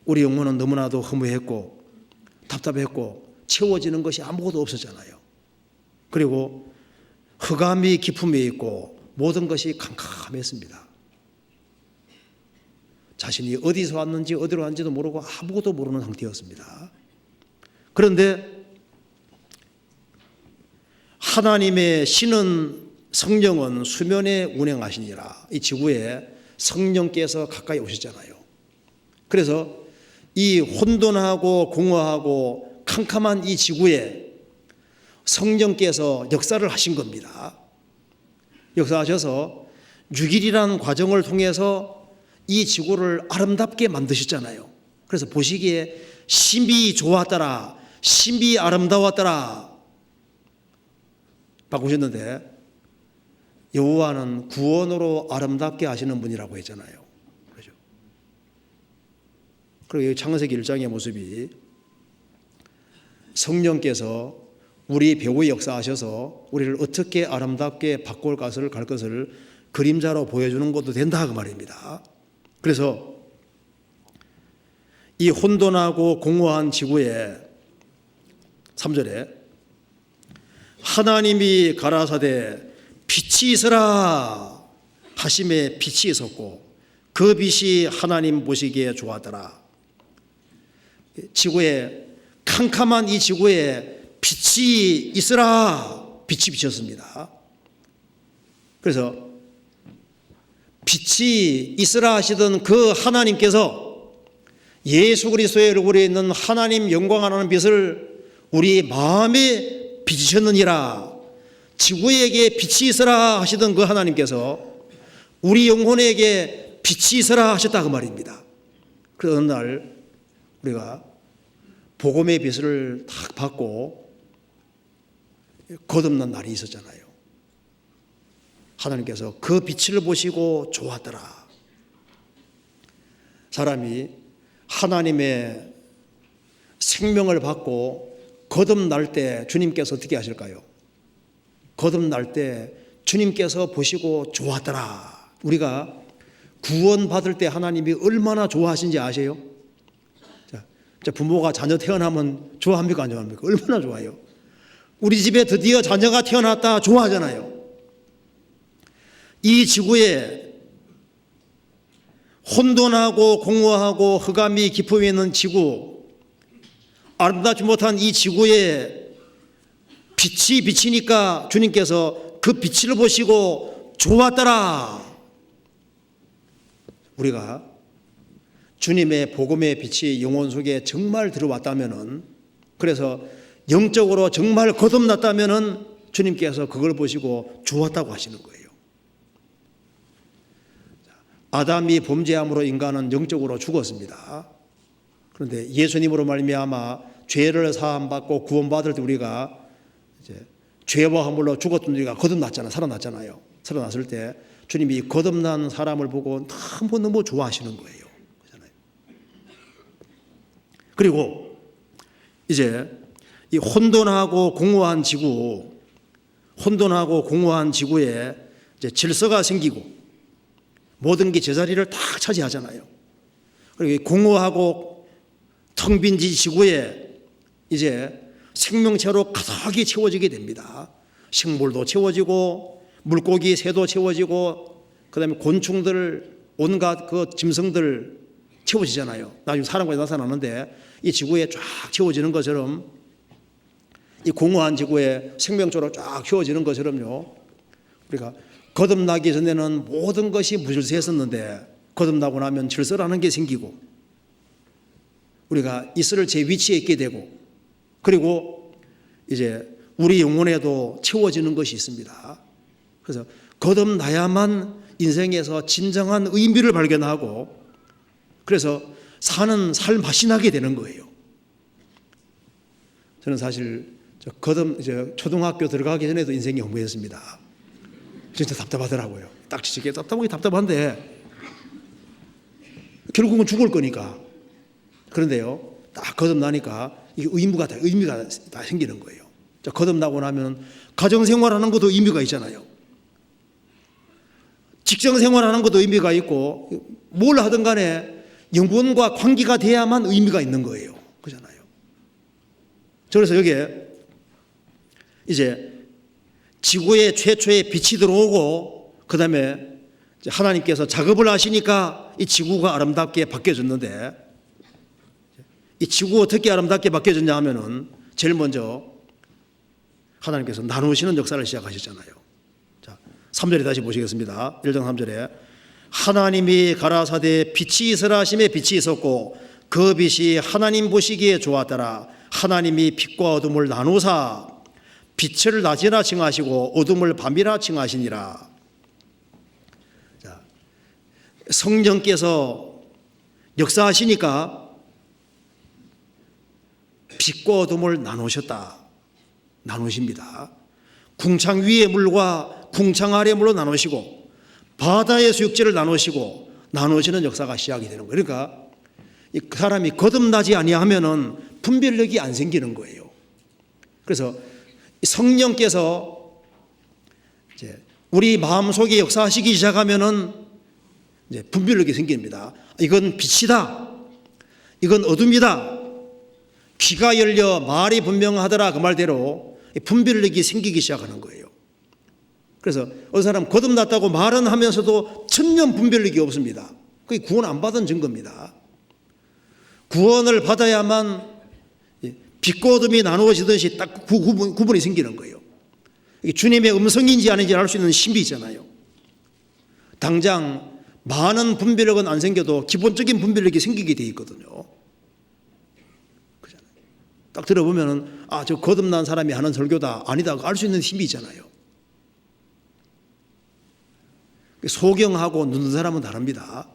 우리 영혼은 너무나도 허무했고 답답했고 채워지는 것이 아무것도 없었잖아요. 그리고 흑암이 깊음에 있고 모든 것이 캄캄했습니다. 자신이 어디서 왔는지 어디로 왔는지도 모르고 아무것도 모르는 상태였습니다. 그런데 하나님의 신은, 성령은 수면에 운행하시니라. 이 지구에 성령께서 가까이 오셨잖아요. 그래서 이 혼돈하고 공허하고 캄캄한 이 지구에 성령께서 역사를 하신 겁니다. 역사하셔서 6일이라는 과정을 통해서 이 지구를 아름답게 만드셨잖아요. 그래서 보시기에 심히 좋았더라, 심히 아름다웠더라 바꾸셨는데, 여호와는 구원으로 아름답게 하시는 분이라고 했잖아요. 그렇죠? 그리고 창세기 1장의 모습이 성령께서 우리 배후에 역사하셔서 우리를 어떻게 아름답게 바꿀 것을 갈 것을 그림자로 보여주는 것도 된다 그 말입니다. 그래서 이 혼돈하고 공허한 지구에 3절에 하나님이 가라사대 빛이 있으라 하심에 빛이 있었고 그 빛이 하나님 보시기에 좋았더라. 지구에, 캄캄한 이 지구에 빛이 있으라, 빛이 비쳤습니다. 그래서 빛이 있으라 하시던 그 하나님께서 예수 그리스도의 얼굴에 있는 하나님 영광하는 빛을 우리 마음에 비치셨느니라. 지구에게 빛이 있으라 하시던 그 하나님께서 우리 영혼에게 빛이 있으라 하셨다 그 말입니다. 그래서 어느 날 우리가 복음의 빛을 딱 받고 거듭난 날이 있었잖아요. 하나님께서 그 빛을 보시고 좋았더라. 사람이 하나님의 생명을 받고 거듭날 때 주님께서 어떻게 하실까요? 거듭날 때 주님께서 보시고 좋았더라. 우리가 구원받을 때 하나님이 얼마나 좋아하신지 아세요? 자, 부모가 자녀 태어나면 좋아합니까 안 좋아합니까? 얼마나 좋아요. 우리 집에 드디어 자녀가 태어났다 좋아하잖아요. 이 지구에 혼돈하고 공허하고 흑암이 깊음에 있는 지구, 아름답지 못한 이 지구에 빛이 비치니까 주님께서 그 빛을 보시고 좋았더라. 우리가 주님의 복음의 빛이 영혼 속에 정말 들어왔다면은, 그래서 영적으로 정말 거듭났다면은 주님께서 그걸 보시고 좋았다고 하시는 거예요. 아담이 범죄함으로 인간은 영적으로 죽었습니다. 그런데 예수님으로 말미암아 죄를 사함받고 구원받을 때 우리가 이제 죄와 허물로 죽었던 우리가 거듭났잖아요. 살아났잖아요. 살아났을 때 주님이 거듭난 사람을 보고 너무 좋아하시는 거예요. 그렇잖아요. 그리고 이제 이 혼돈하고 공허한 지구에 이제 질서가 생기고 모든 게 제자리를 딱 차지하잖아요. 그리고 이 공허하고 텅 빈 지구에 이제 생명체로 가득히 채워지게 됩니다. 식물도 채워지고 물고기, 새도 채워지고 그다음에 곤충들, 온갖 그 짐승들 채워지잖아요. 나중에 사람까지 나타나는데 이 지구에 쫙 채워지는 것처럼, 이 공허한 지구에 생명체로 쫙 채워지는 것처럼요, 우리가 거듭나기 전에는 모든 것이 무질서했었는데 거듭나고 나면 질서라는 게 생기고 우리가 있을 제 위치에 있게 되고, 그리고 이제 우리 영혼에도 채워지는 것이 있습니다. 그래서 거듭나야만 인생에서 진정한 의미를 발견하고, 그래서 사는 삶 맛이 나게 되는 거예요. 저는 사실 초등학교 들어가기 전에도 인생이 허무했습니다. 진짜 답답하더라고요. 딱 지치게 답답한데 결국은 죽을 거니까. 그런데요, 딱 거듭나니까 이게 의미가 다 생기는 거예요. 거듭나고 나면 가정생활하는 것도 의미가 있잖아요. 직장생활하는 것도 의미가 있고, 뭘 하든 간에 영혼과 관계가 돼야만 의미가 있는 거예요. 그렇잖아요. 그래서 여기에 이제 지구에 최초의 빛이 들어오고, 그 다음에 하나님께서 작업을 하시니까 이 지구가 아름답게 바뀌어졌는데, 이 지구가 어떻게 아름답게 바뀌어졌냐 하면은 제일 먼저 하나님께서 나누시는 역사를 시작하셨잖아요. 자, 3절에 다시 보시겠습니다. 1장 3절에 하나님이 가라사대 빛이 있으라 하심에 빛이 있었고 그 빛이 하나님 보시기에 좋았더라. 하나님이 빛과 어둠을 나누사 빛을 낮이라 칭하시고 어둠을 밤이라 칭하시니라. 자, 성령께서 역사하시니까 빛과 어둠을 나누십니다. 궁창 위의 물과 궁창 아래의 물로 나누시고 바다의 수육지를 나누시고 나누시는 역사가 시작이 되는 거예요. 그러니까 이 사람이 거듭나지 아니하면은 분별력이 안 생기는 거예요. 그래서 성령께서 이제 우리 마음속에 역사하시기 시작하면은 이제 분별력이 생깁니다. 이건 빛이다. 이건 어둠이다. 귀가 열려 말이 분명하더라 그 말대로 분별력이 생기기 시작하는 거예요. 그래서 어떤 사람 거듭났다고 말은 하면서도 천년 분별력이 없습니다. 그게 구원 안 받은 증거입니다. 구원을 받아야만 빛과 어둠이 나누어지듯이 딱 구분이 생기는 거예요. 주님의 음성인지 아닌지 알 수 있는 힘이 있잖아요. 당장 많은 분별력은 안 생겨도 기본적인 분별력이 생기게 돼 있거든요. 딱 들어보면은 저 거듭난 사람이 하는 설교다 아니다 알 수 있는 힘이 있잖아요. 소경하고 눈는 사람은 다릅니다.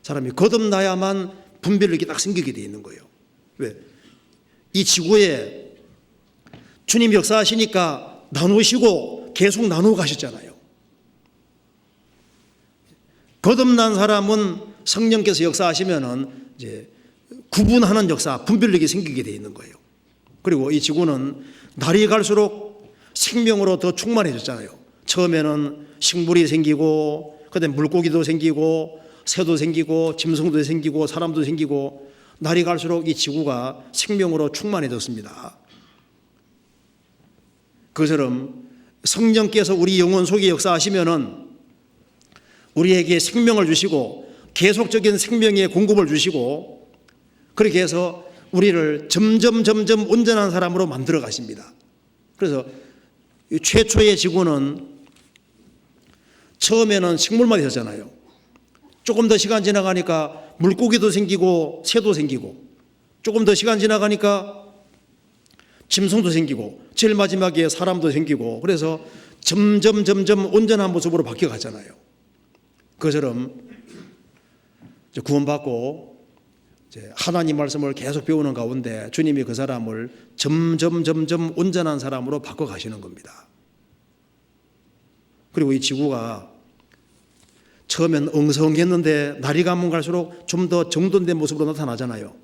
사람이 거듭나야만 분별력이 딱 생기게 돼 있는 거예요. 왜? 이 지구에 주님 역사하시니까 나누시고 계속 나누어 가셨잖아요. 거듭난 사람은 성령께서 역사하시면은 이제 구분하는 역사, 분별력이 생기게 돼 있는 거예요. 그리고 이 지구는 날이 갈수록 생명으로 더 충만해졌잖아요. 처음에는 식물이 생기고, 그다음에 물고기도 생기고, 새도 생기고, 짐승도 생기고, 사람도 생기고, 날이 갈수록 이 지구가 생명으로 충만해졌습니다. 그처럼 성령께서 우리 영혼 속에 역사하시면은 우리에게 생명을 주시고 계속적인 생명의 공급을 주시고 그렇게 해서 우리를 점점 온전한 사람으로 만들어 가십니다. 그래서 이 최초의 지구는 처음에는 식물만 있었잖아요. 조금 더 시간 지나가니까 물고기도 생기고 새도 생기고, 조금 더 시간 지나가니까 짐승도 생기고, 제일 마지막에 사람도 생기고, 그래서 점점 온전한 모습으로 바뀌어 갔잖아요. 그처럼 구원받고 하나님 말씀을 계속 배우는 가운데 주님이 그 사람을 점점 온전한 사람으로 바꿔 가시는 겁니다. 그리고 이 지구가 처음엔 엉성했는데 날이 가면 갈수록 좀 더 정돈된 모습으로 나타나잖아요.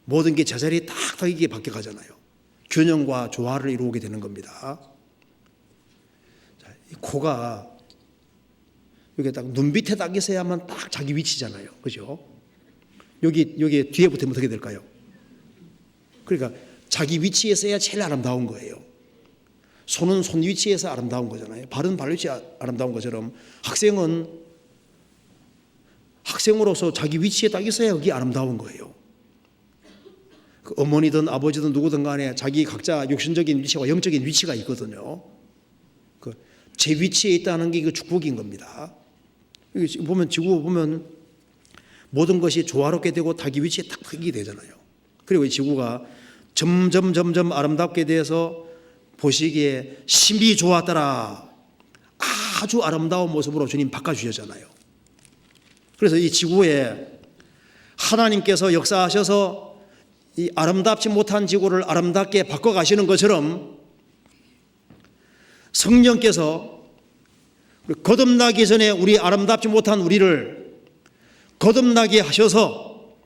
모든 게 제자리 딱딱 이게 바뀌어 가잖아요. 균형과 조화를 이루게 되는 겁니다. 자, 이 코가 여기 딱 눈 밑에 딱 있어야만 딱 자기 위치잖아요. 그죠? 여기 뒤에 붙으면 어떻게 될까요? 그러니까 자기 위치에 있어야 제일 아름다운 거예요. 손은 손 위치에서 아름다운 거잖아요. 발은 발 위치에 아름다운 것처럼 학생으로서 자기 위치에 딱 있어야 그게 아름다운 거예요. 그 어머니든 아버지든 누구든 간에 자기 각자 육신적인 위치와 영적인 위치가 있거든요. 그 제 위치에 있다는 게 그 축복인 겁니다. 여기 보면 지구 보면 모든 것이 조화롭게 되고 자기 위치에 딱 서게 되잖아요. 그리고 이 지구가 점점 아름답게 돼서 보시기에 심히 좋았더라. 아주 아름다운 모습으로 주님 바꿔주셨잖아요. 그래서 이 지구에 하나님께서 역사하셔서 이 아름답지 못한 지구를 아름답게 바꿔가시는 것처럼 성령께서 거듭나기 전에 우리 아름답지 못한 우리를 거듭나게 하셔서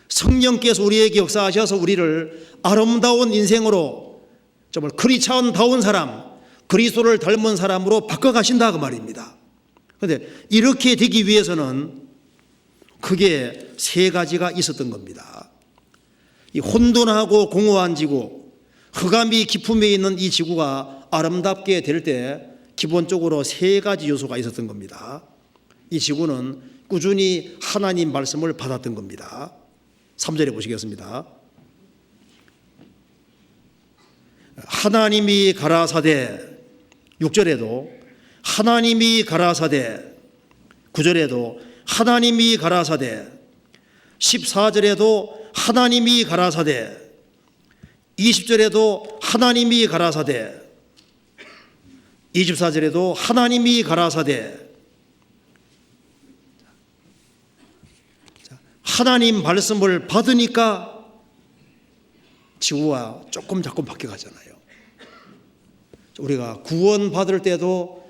성령께서 우리에게 역사하셔서 우리를 아름다운 인생으로 정말 크리스찬다운 사람, 그리스도를 닮은 사람으로 바꿔가신다 그 말입니다. 그런데 이렇게 되기 위해서는 크게 세 가지가 있었던 겁니다. 이 혼돈하고 공허한 지구, 흑암이 깊음에 있는 이 지구가 아름답게 될 때 기본적으로 세 가지 요소가 있었던 겁니다. 이 지구는 꾸준히 하나님 말씀을 받았던 겁니다. 3절에 보시겠습니다. 하나님이 가라사대, 6절에도 하나님이 가라사대, 9절에도 하나님이 가라사대, 14절에도 하나님이 가라사대, 20절에도 하나님이 가라사대, 24절에도 하나님이 가라사대. 하나님 말씀을 받으니까 지구가 조금 바뀌어 가잖아요. 우리가 구원받을 때도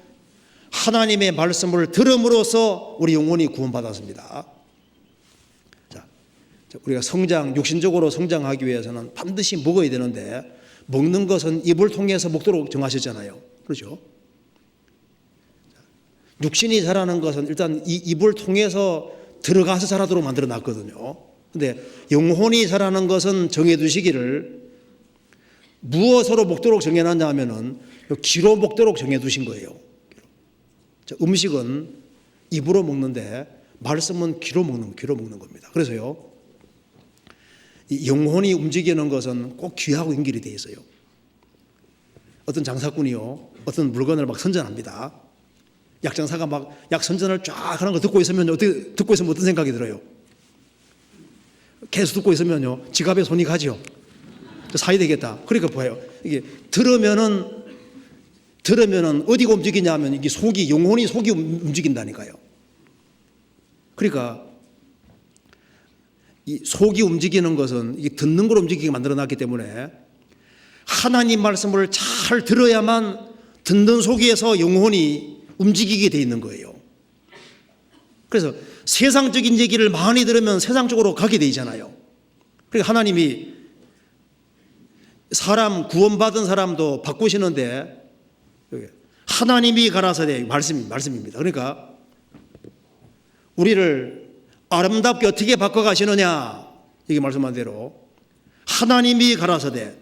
하나님의 말씀을 들음으로써 우리 영혼이 구원받았습니다. 자, 우리가 육신적으로 성장하기 위해서는 반드시 먹어야 되는데, 먹는 것은 입을 통해서 먹도록 정하셨잖아요. 그렇죠? 육신이 자라는 것은 일단 이 입을 통해서 들어가서 자라도록 만들어 놨거든요. 그런데 영혼이 자라는 것은 정해두시기를 무엇으로 먹도록 정해놨냐 하면은 귀로 먹도록 정해두신 거예요. 음식은 입으로 먹는데 말씀은 귀로 먹는 겁니다. 그래서요, 이 영혼이 움직이는 것은 꼭 귀하고 연결이 되어 있어요. 어떤 장사꾼이요, 어떤 물건을 막 선전합니다. 약장사가 막 약 선전을 쫙 하는 거 듣고 있으면 어떤 생각이 들어요? 계속 듣고 있으면요, 지갑에 손이 가죠. 사야 되겠다. 그러니까 뭐예요? 이게 들으면은 어디가 움직이냐면 이게 영혼이 속이 움직인다니까요. 그러니까 이 속이 움직이는 것은 이게 듣는 걸 움직이게 만들어 놨기 때문에 하나님 말씀을 잘 들어야만 듣는 속에서 영혼이 움직이게 돼 있는 거예요. 그래서 세상적인 얘기를 많이 들으면 세상 쪽으로 가게 돼 있잖아요. 그러니까 하나님이 구원받은 사람도 바꾸시는데, 하나님이 가라사대 말씀입니다. 그러니까 우리를 아름답게 어떻게 바꿔가시느냐, 이게 말씀한 대로 하나님이 가라사대,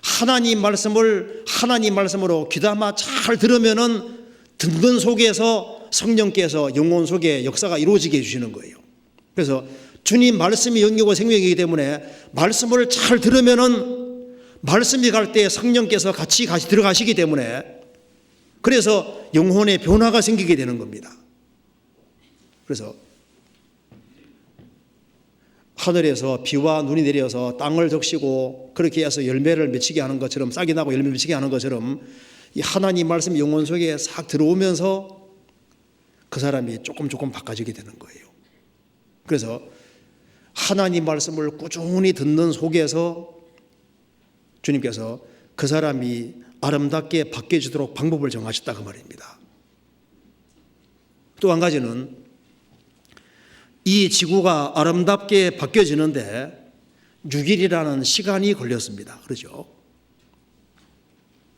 하나님 말씀으로 귀담아 잘 들으면은 듣는 속에서 성령께서 영혼 속에 역사가 이루어지게 해주시는 거예요. 그래서 주님 말씀이 영이고 생명이기 때문에 말씀을 잘 들으면은 말씀이 갈 때 성령께서 같이 들어가시기 때문에 그래서 영혼의 변화가 생기게 되는 겁니다. 그래서 하늘에서 비와 눈이 내려서 땅을 적시고 그렇게 해서 열매를 맺히게 하는 것처럼, 싹이 나고 열매 맺히게 하는 것처럼 이 하나님 말씀이 영혼 속에 싹 들어오면서 그 사람이 조금 바꿔지게 되는 거예요. 그래서 하나님 말씀을 꾸준히 듣는 속에서 주님께서 그 사람이 아름답게 바뀌어지도록 방법을 정하셨다 그 말입니다. 또 한 가지는 이 지구가 아름답게 바뀌어지는데 6일이라는 시간이 걸렸습니다. 그렇죠?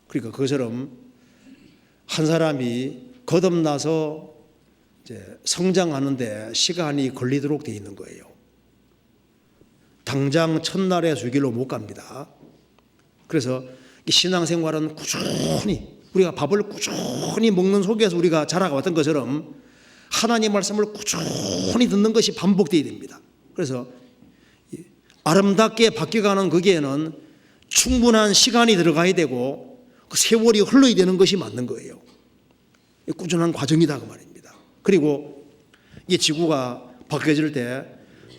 그러니까 그것처럼 한 사람이 거듭나서 이제 성장하는데 시간이 걸리도록 되어 있는 거예요. 당장 첫날에 6일로 못 갑니다. 그래서 신앙생활은 꾸준히 우리가 밥을 꾸준히 먹는 속에서 우리가 자라왔던 것처럼 하나님 말씀을 꾸준히 듣는 것이 반복되어야 됩니다. 그래서 아름답게 바뀌어가는 거기에는 충분한 시간이 들어가야 되고 그 세월이 흘러야 되는 것이 맞는 거예요. 꾸준한 과정이다 그 말입니다. 그리고 이 지구가 바뀌어질 때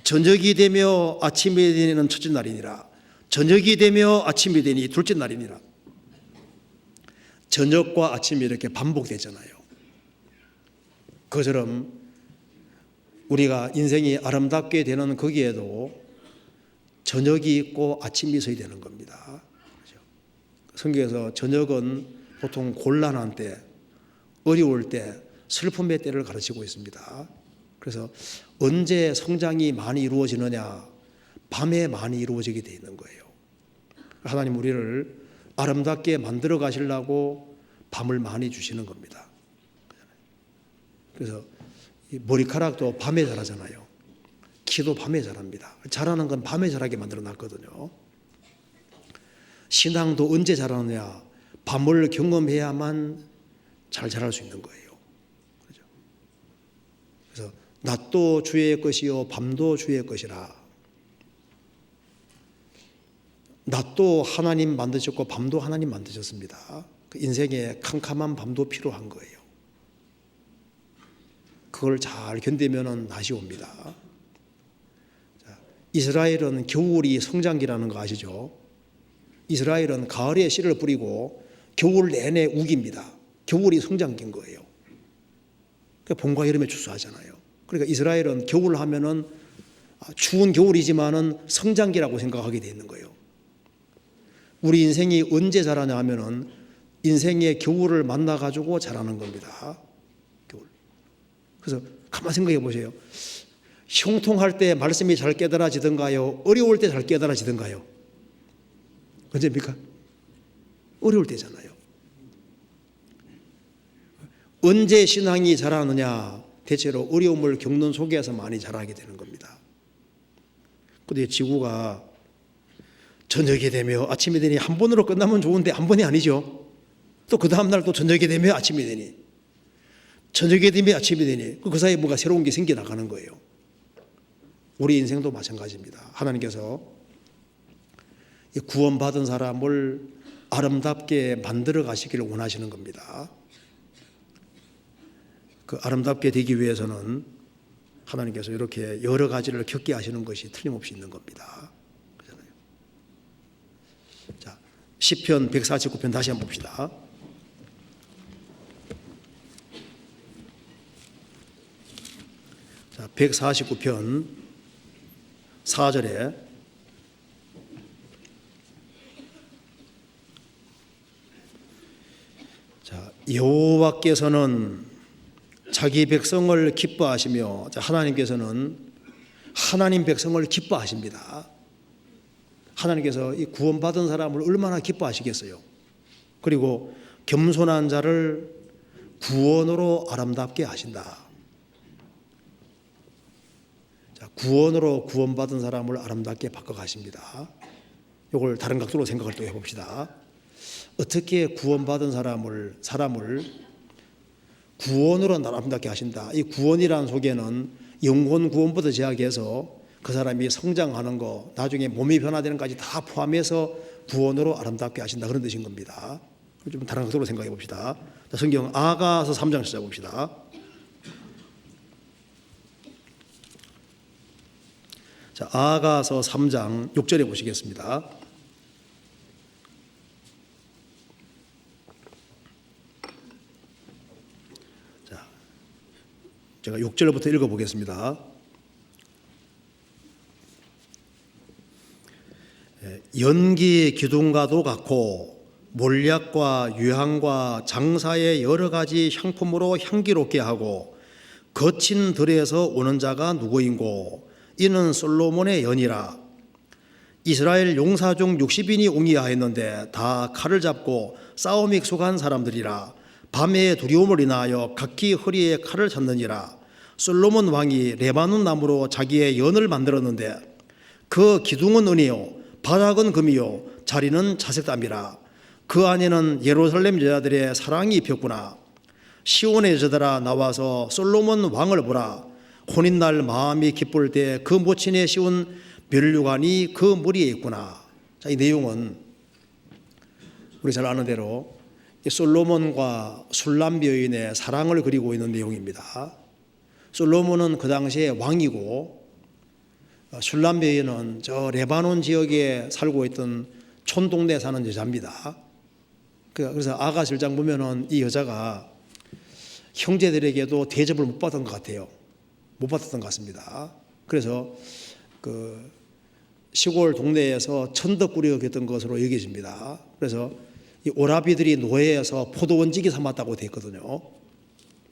저녁이 되며 아침이 되는 첫째 날이니라, 저녁이 되며 아침이 되니 둘째 날이니라. 저녁과 아침이 이렇게 반복되잖아요. 그처럼 우리가 인생이 아름답게 되는 거기에도 저녁이 있고 아침이 있어야 되는 겁니다. 그렇죠? 성경에서 저녁은 보통 곤란한 때, 어려울 때, 슬픔의 때를 가르치고 있습니다. 그래서 언제 성장이 많이 이루어지느냐? 밤에 많이 이루어지게 되어 있는 거예요. 하나님 우리를 아름답게 만들어 가시려고 밤을 많이 주시는 겁니다. 그래서 머리카락도 밤에 자라잖아요. 키도 밤에 자랍니다. 자라는 건 밤에 자라게 만들어 놨거든요. 신앙도 언제 자라느냐? 밤을 경험해야만 잘 자랄 수 있는 거예요. 그렇죠? 그래서 낮도 주의 것이요 밤도 주의 것이라. 낮도 하나님 만드셨고 밤도 하나님 만드셨습니다. 그 인생에 캄캄한 밤도 필요한 거예요. 그걸 잘 견디면 낮이 옵니다. 자, 이스라엘은 겨울이 성장기라는 거 아시죠? 이스라엘은 가을에 씨를 뿌리고 겨울 내내 우깁니다. 겨울이 성장기인 거예요. 그러니까 봄과 여름에 추수하잖아요. 그러니까 이스라엘은 겨울 하면은 추운 겨울이지만은 성장기라고 생각하게 돼 있는 거예요. 우리 인생이 언제 자라냐 하면은 인생의 겨울을 만나가지고 자라는 겁니다. 겨울. 그래서 가만 생각해 보세요. 형통할 때 말씀이 잘 깨달아지던가요? 어려울 때 잘 깨달아지던가요? 언제입니까? 어려울 때잖아요. 언제 신앙이 자라느냐? 대체로 어려움을 겪는 속에서 많이 자라게 되는 겁니다. 그런데 지구가 저녁이 되며 아침이 되니 한 번으로 끝나면 좋은데 한 번이 아니죠. 또 그 다음 날 또 저녁이 되며 아침이 되니, 저녁이 되며 아침이 되니 그 사이에 뭔가 새로운 게 생겨나가는 거예요. 우리 인생도 마찬가지입니다. 하나님께서 구원받은 사람을 아름답게 만들어 가시기를 원하시는 겁니다. 그 아름답게 되기 위해서는 하나님께서 이렇게 여러 가지를 겪게 하시는 것이 틀림없이 있는 겁니다. 그렇잖아요. 자, 시편 149편 다시 한번 봅시다. 자, 149편 4절에 자, 여호와께서는 자기 백성을 기뻐하시며, 하나님께서는 하나님 백성을 기뻐하십니다. 하나님께서 이 구원받은 사람을 얼마나 기뻐하시겠어요. 그리고 겸손한 자를 구원으로 아름답게 하신다. 자, 구원으로 구원받은 사람을 아름답게 바꿔가십니다. 이걸 다른 각도로 생각을 또 해봅시다. 어떻게 구원받은 사람을 구원으로 아름답게 하신다. 이 구원이라는 속에는 영혼 구원부터 시작해서 그 사람이 성장하는 거, 나중에 몸이 변화되는 것까지 다 포함해서 구원으로 아름답게 하신다, 그런 뜻인 겁니다. 좀 다른 각도로 생각해 봅시다. 자, 성경 아가서 3장 시작 봅시다. 자, 아가서 3장 6절에 보시겠습니다. 자, 제가 6절부터 읽어보겠습니다. 연기 기둥과도 같고 몰약과 유향과 장사의 여러 가지 향품으로 향기롭게 하고 거친 들에서 오는 자가 누구인고 이는 솔로몬의 연이라. 이스라엘 용사 중 60인이 웅이하였는데 다 칼을 잡고 싸움에 익숙한 사람들이라. 밤에 두려움을 인하여 각기 허리에 칼을 찼느니라. 솔로몬 왕이 레바논 나무로 자기의 연을 만들었는데 그 기둥은 은이요 바닥은 금이요 자리는 자색담이라. 그 안에는 예루살렘 여자들의 사랑이 입혔구나. 시온의 여자들아 나와서 솔로몬 왕을 보라. 혼인날 마음이 기쁠 때 그 모친에 씌운 멸류관이 그 머리에 있구나. 자, 이 내용은 우리 잘 아는 대로 솔로몬과 술람 여인의 사랑을 그리고 있는 내용입니다. 솔로몬은 그 당시에 왕이고 술람 여인은 저 레바논 지역에 살고 있던 촌동네에 사는 여자입니다. 그래서 아가 7장 보면은 이 여자가 형제들에게도 대접을 못 받은 것 같아요. 못 받았던 것 같습니다. 그래서 그 시골 동네에서 천덕꾸리가 됐던 것으로 여겨집니다. 그래서 이 오라비들이 노예에서 포도원지기 삼았다고 되어 있거든요.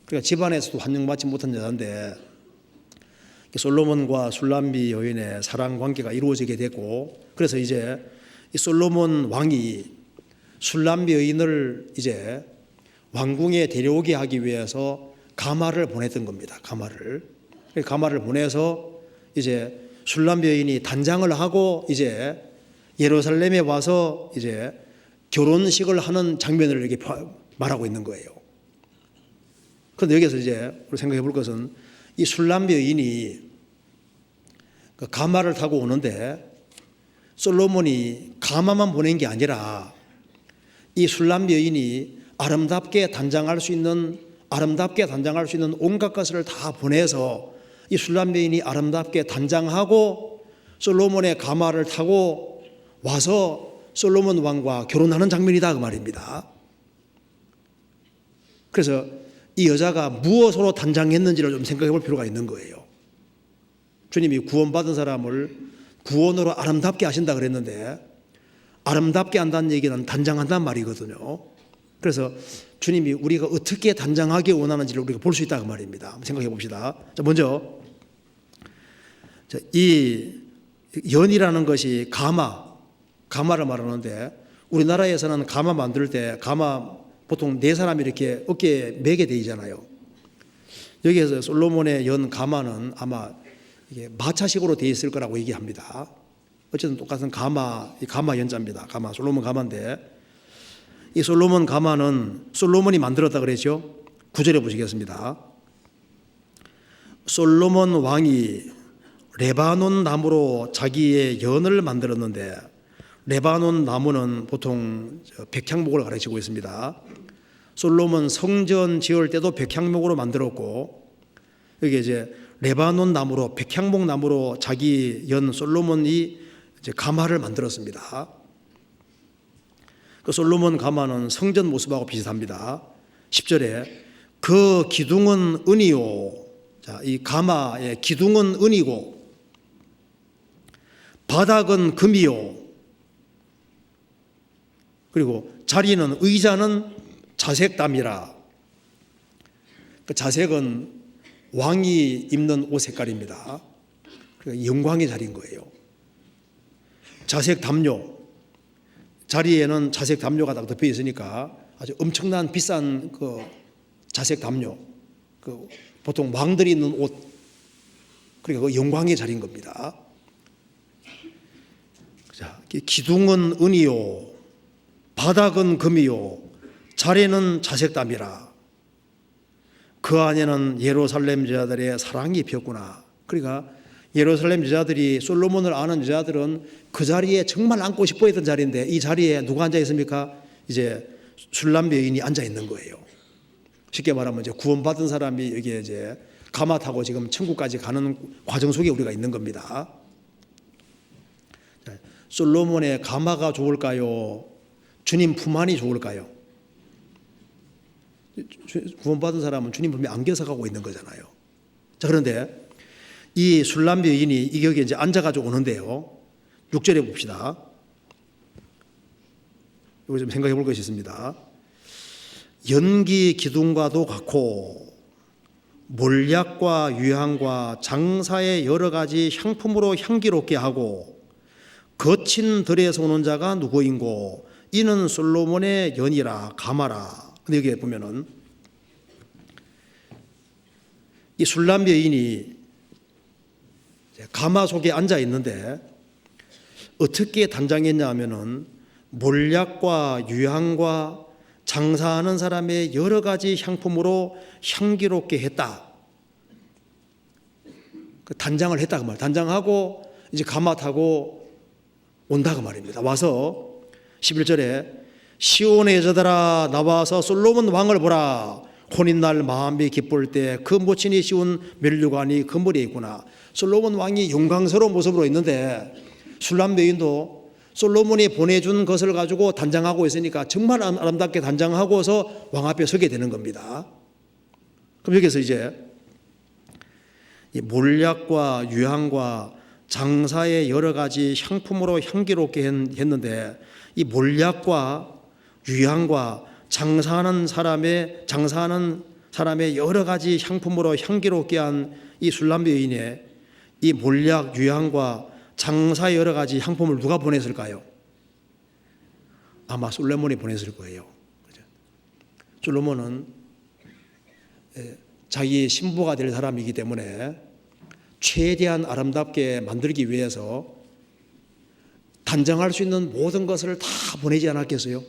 그러니까 집안에서도 환영받지 못한 여자인데 솔로몬과 술람비 여인의 사랑 관계가 이루어지게 됐고, 그래서 이제 이 솔로몬 왕이 술람비 여인을 이제 왕궁에 데려오게 하기 위해서 가마를 보냈던 겁니다. 가마를 보내서 이제 술람 여인이 단장을 하고 이제 예루살렘에 와서 이제 결혼식을 하는 장면을 이렇게 말하고 있는 거예요. 그런데 여기서 이제 우리 생각해 볼 것은 이 술람 여인이 그 가마를 타고 오는데 솔로몬이 가마만 보낸 게 아니라 이 술람 여인이 아름답게 단장할 수 있는 온갖 것을 다 보내서 이 술람 여인이 아름답게 단장하고 솔로몬의 가마를 타고 와서 솔로몬 왕과 결혼하는 장면이다 그 말입니다. 그래서 이 여자가 무엇으로 단장했는지를 좀 생각해 볼 필요가 있는 거예요. 주님이 구원받은 사람을 구원으로 아름답게 하신다 그랬는데 아름답게 한다는 얘기는 단장한다는 말이거든요. 그래서 주님이 우리가 어떻게 단장하기 원하는지를 우리가 볼 수 있다 그 말입니다. 한번 생각해 봅시다. 자, 먼저 이 연이라는 것이 가마를 말하는데 우리나라에서는 가마 만들 때 가마 보통 네 사람이 이렇게 어깨에 매게 돼 있잖아요. 여기에서 솔로몬의 연 가마는 아마 이게 마차식으로 돼 있을 거라고 얘기합니다. 어쨌든 똑같은 가마 연자입니다. 솔로몬 가마인데 이 솔로몬 가마는 솔로몬이 만들었다 그랬죠. 9절에 보시겠습니다. 솔로몬 왕이 레바논 나무로 자기의 연을 만들었는데 레바논 나무는 보통 백향목을 가르치고 있습니다. 솔로몬 성전 지을 때도 백향목으로 만들었고 여기 이제 레바논 나무로 백향목 나무로 자기 연 솔로몬이 이제 가마를 만들었습니다. 그 솔로몬 가마는 성전 모습하고 비슷합니다. 10절에 그 기둥은 은이요. 자, 이 가마의 기둥은 은이고 바닥은 금이요. 그리고 자리는 의자는 자색담이라. 그 자색은 왕이 입는 옷 색깔입니다. 그러니까 영광의 자리인 거예요. 자색 담요. 자리에는 자색 담요가 딱 덮여 있으니까 아주 엄청난 비싼 그 자색 담요. 그 보통 왕들이 입는 옷. 그러니까 그 영광의 자리인 겁니다. 자, 기둥은 은이요. 바닥은 금이요. 자리는 자색담이라. 그 안에는 예루살렘 여자들의 사랑이 피었구나. 그러니까 예루살렘 여자들이, 솔로몬을 아는 여자들은 그 자리에 정말 앉고 싶어 했던 자리인데, 이 자리에 누가 앉아 있습니까? 이제 술람 여인이 앉아 있는 거예요. 쉽게 말하면 이제 구원받은 사람이 여기에 이제 가마 타고 지금 천국까지 가는 과정 속에 우리가 있는 겁니다. 솔로몬의 가마가 좋을까요? 주님 품 안이 좋을까요? 구원받은 사람은 주님 품에 안겨서 가고 있는 거잖아요. 자, 그런데 이 술람 여인이 여기 이제 앉아가지고 오는데요. 6절에 봅시다. 이거 좀 생각해 볼 것이 있습니다. 연기 기둥과도 같고 몰약과 유향과 장사의 여러 가지 향품으로 향기롭게 하고 거친 들에서 오는 자가 누구인고 이는 솔로몬의 연이라 가마라. 근데 여기에 보면은 이 술람 여인이 가마 속에 앉아 있는데 어떻게 단장했냐 하면은 몰약과 유향과 장사하는 사람의 여러 가지 향품으로 향기롭게 했다. 그 단장을 했다 그 말. 단장하고 이제 가마 타고 온다 그 말입니다. 와서 11절에 시온의 여자들아 나와서 솔로몬 왕을 보라. 혼인날 마음이 기쁠 때 그 모친이 씌운 면류관이 그 머리에 있구나. 솔로몬 왕이 영광스러운 모습으로 있는데 술람 여인도 솔로몬이 보내준 것을 가지고 단장하고 있으니까 정말 아름답게 단장하고서 왕 앞에 서게 되는 겁니다. 그럼 여기서 이제 이 몰약과 유향과 장사의 여러 가지 향품으로 향기롭게 했는데 이 몰약과 유향과 장사하는 사람의 여러 가지 향품으로 향기롭게 한 이 술람 여인의 이 몰약, 유향과 장사의 여러 가지 향품을 누가 보냈을까요? 아마 솔로몬이 보냈을 거예요. 솔로몬은 자기의 신부가 될 사람이기 때문에 최대한 아름답게 만들기 위해서 단장할 수 있는 모든 것을 다 보내지 않았겠어요?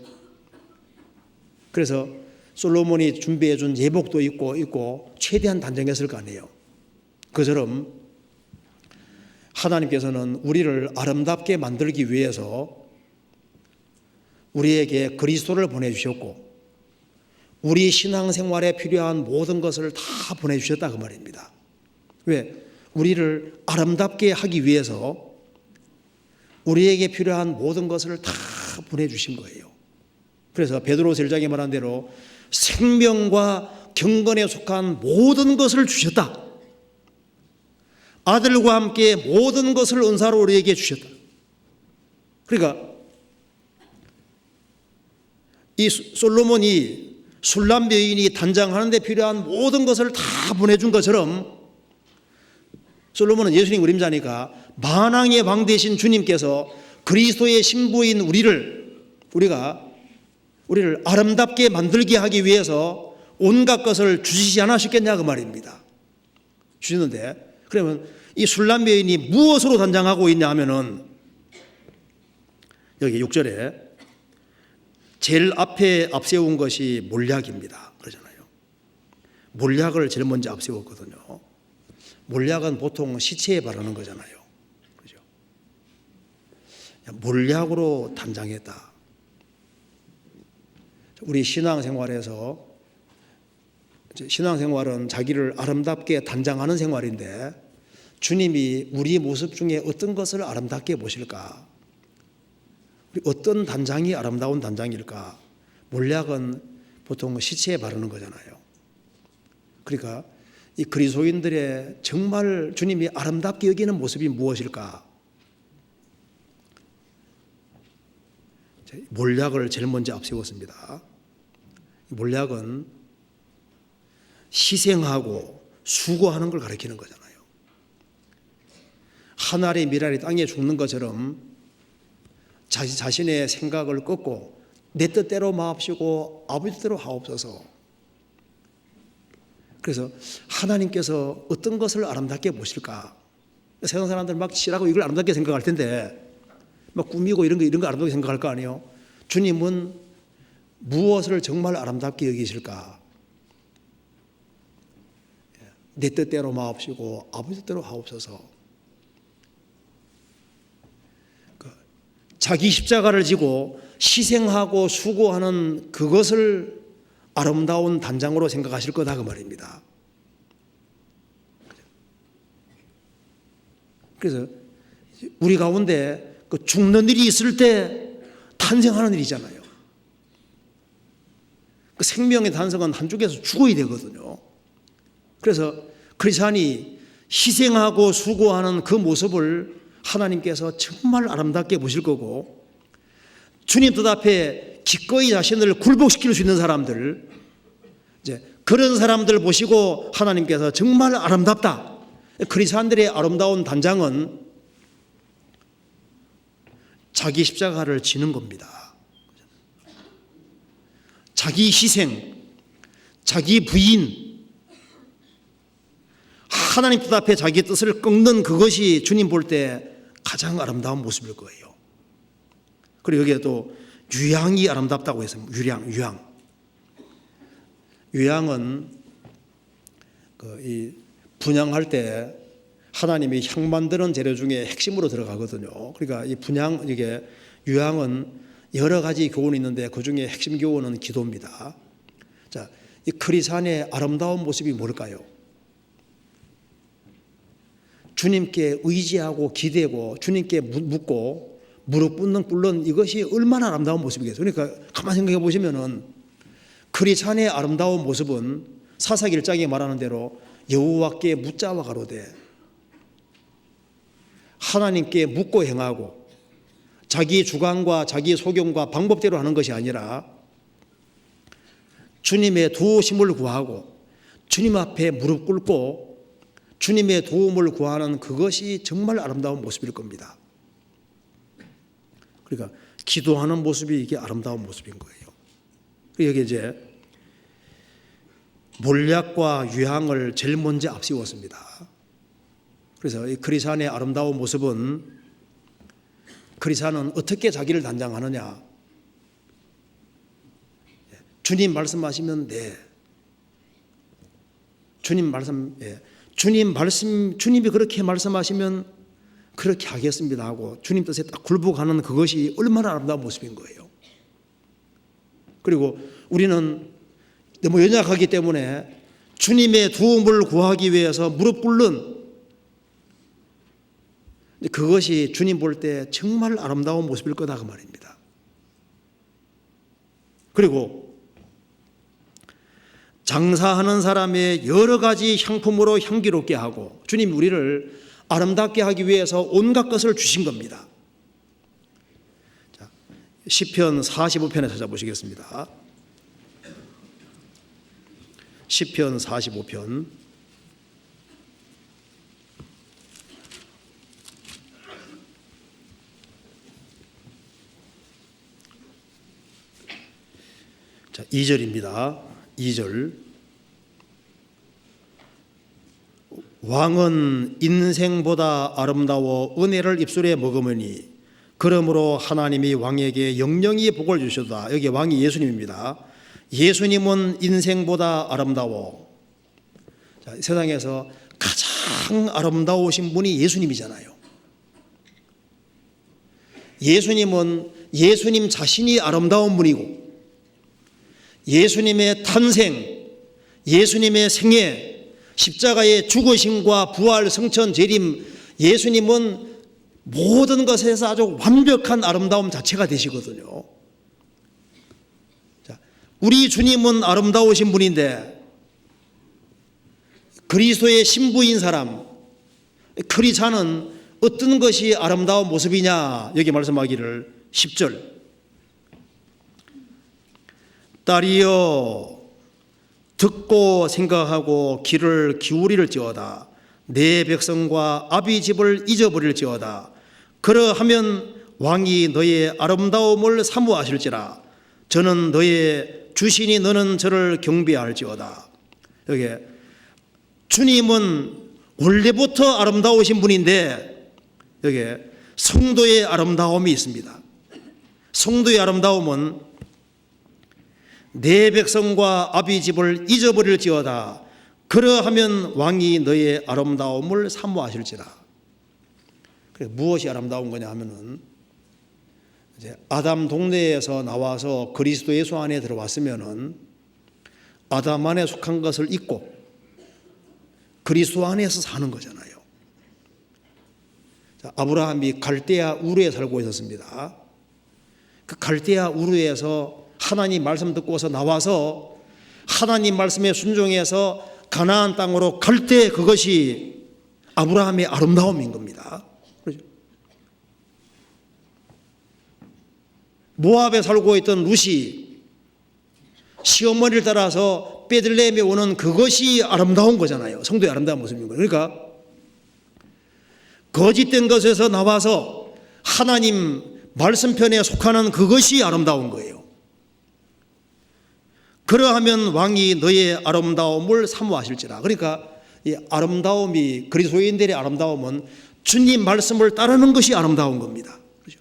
그래서 솔로몬이 준비해 준 예복도 있고 최대한 단장했을 거 아니에요. 그처럼 하나님께서는 우리를 아름답게 만들기 위해서 우리에게 그리스도를 보내주셨고 우리 신앙생활에 필요한 모든 것을 다 보내주셨다 그 말입니다. 왜? 우리를 아름답게 하기 위해서 우리에게 필요한 모든 것을 다 보내주신 거예요. 그래서 베드로서 1장에 말한 대로 생명과 경건에 속한 모든 것을 주셨다. 아들과 함께 모든 것을 은사로 우리에게 주셨다. 그러니까 이 솔로몬이 술람 여인이 단장하는 데 필요한 모든 것을 다 보내준 것처럼 솔로몬은 예수님 그림자니까 만왕의 왕 되신 주님께서 그리스도의 신부인 우리를 아름답게 만들게 하기 위해서 온갖 것을 주시지 않으셨겠냐 그 말입니다. 주시는데 그러면 이 술람 여인이 무엇으로 단장하고 있냐 하면은 여기 6절에 제일 앞에 앞세운 것이 몰약입니다. 그러잖아요. 몰약을 제일 먼저 앞세웠거든요. 몰약은 보통 시체에 바르는 거잖아요. 그죠? 몰약으로 단장했다. 우리 신앙생활에서 신앙생활은 자기를 아름답게 단장하는 생활인데 주님이 우리 모습 중에 어떤 것을 아름답게 보실까? 어떤 단장이 아름다운 단장일까? 몰약은 보통 시체에 바르는 거잖아요. 그러니까 이 그리스도인들의 정말 주님이 아름답게 여기는 모습이 무엇일까? 몰약을 제일 먼저 앞세웠습니다. 몰약은 희생하고 수고하는 걸 가리키는 거잖아요. 한 알의 밀알이 땅에 죽는 것처럼 자신의 생각을 꺾고 내 뜻대로 마옵시고 아버지 뜻대로 하옵소서. 그래서 하나님께서 어떤 것을 아름답게 보실까? 세상 사람들 막 싫어하고 이걸 아름답게 생각할 텐데 막 꾸미고 이런 거 아름답게 생각할 거 아니에요? 주님은 무엇을 정말 아름답게 여기실까? 내 뜻대로 마옵시고 아버지 뜻대로 하옵소서. 자기 십자가를 지고 희생하고 수고하는 그것을 아름다운 단장으로 생각하실 거다 그 말입니다. 그래서 우리 가운데 그 죽는 일이 있을 때 탄생하는 일이잖아요. 그 생명의 탄생은 한쪽에서 죽어야 되거든요. 그래서 크리스찬이 희생하고 수고하는 그 모습을 하나님께서 정말 아름답게 보실 거고, 주님 뜻 앞에 기꺼이 자신을 굴복시킬 수 있는 사람들, 이제 그런 사람들 보시고 하나님께서 정말 아름답다. 크리스찬들의 아름다운 단장은 자기 십자가를 지는 겁니다. 자기 희생, 자기 부인, 하나님 뜻 앞에 자기 뜻을 꺾는 그것이 주님 볼 때 가장 아름다운 모습일 거예요. 그리고 여기에 또 유향이 아름답다고 했습니다. 유향은 이 분향할 때 하나님이 향 만드는 재료 중에 핵심으로 들어가거든요. 그러니까 이 이게 유향은 여러 가지 교훈이 있는데 그 중에 핵심 교훈은 기도입니다. 자, 이 크리스찬의 아름다운 모습이 뭘까요? 주님께 의지하고 기대고 주님께 묻고 무릎 꿇는 이것이 얼마나 아름다운 모습이겠어요. 그러니까 가만히 생각해 보시면은 크리스찬의 아름다운 모습은 사사기 1장에 말하는 대로 여호와께 묻자와 가로되, 하나님께 묻고 행하고 자기 주관과 자기 소견과 방법대로 하는 것이 아니라 주님의 도우심을 구하고 주님 앞에 무릎 꿇고 주님의 도움을 구하는 그것이 정말 아름다운 모습일 겁니다. 그러니까 기도하는 모습이 이게 아름다운 모습인 거예요. 여기 이제 몰약과 유향을 제일 먼저 앞세웠습니다. 그래서 이 크리스찬의 아름다운 모습은, 크리스찬은 어떻게 자기를 단장하느냐? 주님 말씀하시면 네. 주님이 그렇게 말씀하시면 그렇게 하겠습니다 하고 주님 뜻에 딱 굴복하는 그것이 얼마나 아름다운 모습인 거예요. 그리고 우리는 너무 연약하기 때문에 주님의 도움을 구하기 위해서 무릎 꿇는 그것이 주님 볼 때 정말 아름다운 모습일 거다 그 말입니다. 그리고 장사하는 사람의 여러 가지 향품으로 향기롭게 하고, 주님이 우리를 아름답게 하기 위해서 온갖 것을 주신 겁니다. 자, 시편 45편에 찾아보시겠습니다. 시편 45편. 자, 2절입니다. 2절. 왕은 인생보다 아름다워 은혜를 입술에 머금으니 그러므로 하나님이 왕에게 영영이 복을 주셨다. 여기 왕이 예수님입니다. 예수님은 인생보다 아름다워. 자, 세상에서 가장 아름다우신 분이 예수님이잖아요. 예수님은 예수님 자신이 아름다운 분이고, 예수님의 탄생, 예수님의 생애, 십자가의 죽으심과 부활, 성천, 재림, 예수님은 모든 것에서 아주 완벽한 아름다움 자체가 되시거든요. 자, 우리 주님은 아름다우신 분인데 그리스도의 신부인 사람, 크리스찬은 어떤 것이 아름다운 모습이냐? 여기 말씀하기를 10절. 딸이여 듣고 생각하고 귀를 기울일지어다. 내 백성과 아비 집을 잊어버릴지어다. 그러하면 왕이 너의 아름다움을 사모하실지라. 저는 너의 주신이 너는 저를 경배할지어다. 여기 주님은 원래부터 아름다우신 분인데 여기 성도의 아름다움이 있습니다. 성도의 아름다움은 내 백성과 아비 집을 잊어버릴지어다. 그러하면 왕이 너의 아름다움을 사모하실지라. 그래, 무엇이 아름다운 거냐 하면은 이제 아담 동네에서 나와서 그리스도 예수 안에 들어왔으면은 아담 안에 속한 것을 잊고 그리스도 안에서 사는 거잖아요. 자, 아브라함이 갈대아 우르에 살고 있었습니다. 그 갈대아 우르에서 하나님 말씀 듣고서 나와서 하나님 말씀에 순종해서 가나안 땅으로 갈 때 그것이 아브라함의 아름다움인 겁니다. 그렇죠? 모압에 살고 있던 룻이 시어머니를 따라서 베들레헴에 오는 그것이 아름다운 거잖아요. 성도의 아름다운 모습인 거예요. 그러니까 거짓된 것에서 나와서 하나님 말씀편에 속하는 그것이 아름다운 거예요. 그러하면 왕이 너의 아름다움을 사모하실지라. 그러니까 이 아름다움이, 그리스도인들의 아름다움은 주님 말씀을 따르는 것이 아름다운 겁니다. 그렇죠?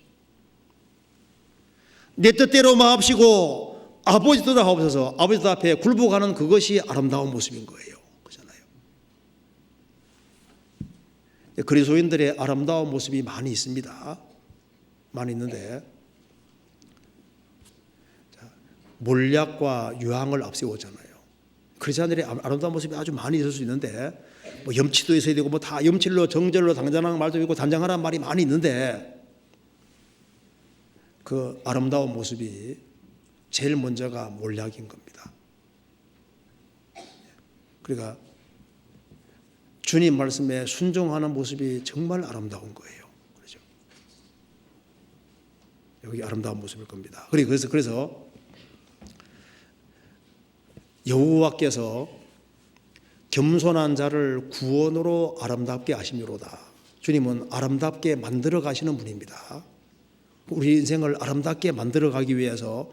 내 뜻대로 마옵시고 아버지 뜻 하옵소서, 아버지 뜻 앞에 굴복하는 그것이 아름다운 모습인 거예요. 그렇잖아요. 그리스도인들의 아름다운 모습이 많이 있습니다. 많이 있는데 몰약과 유황을 앞세우잖아요. 크리스찬들의 아름다운 모습이 아주 많이 있을 수 있는데 뭐 염치도 있어야 되고 뭐 다 염칠로 정절로 당장하는 말도 있고 단장하라는 말이 많이 있는데 그 아름다운 모습이 제일 먼저가 몰약인 겁니다. 그러니까 주님 말씀에 순종하는 모습이 정말 아름다운 거예요. 그렇죠? 여기 아름다운 모습일 겁니다. 그래서 여호와께서 겸손한 자를 구원으로 아름답게 하심이로다. 주님은 아름답게 만들어 가시는 분입니다. 우리 인생을 아름답게 만들어 가기 위해서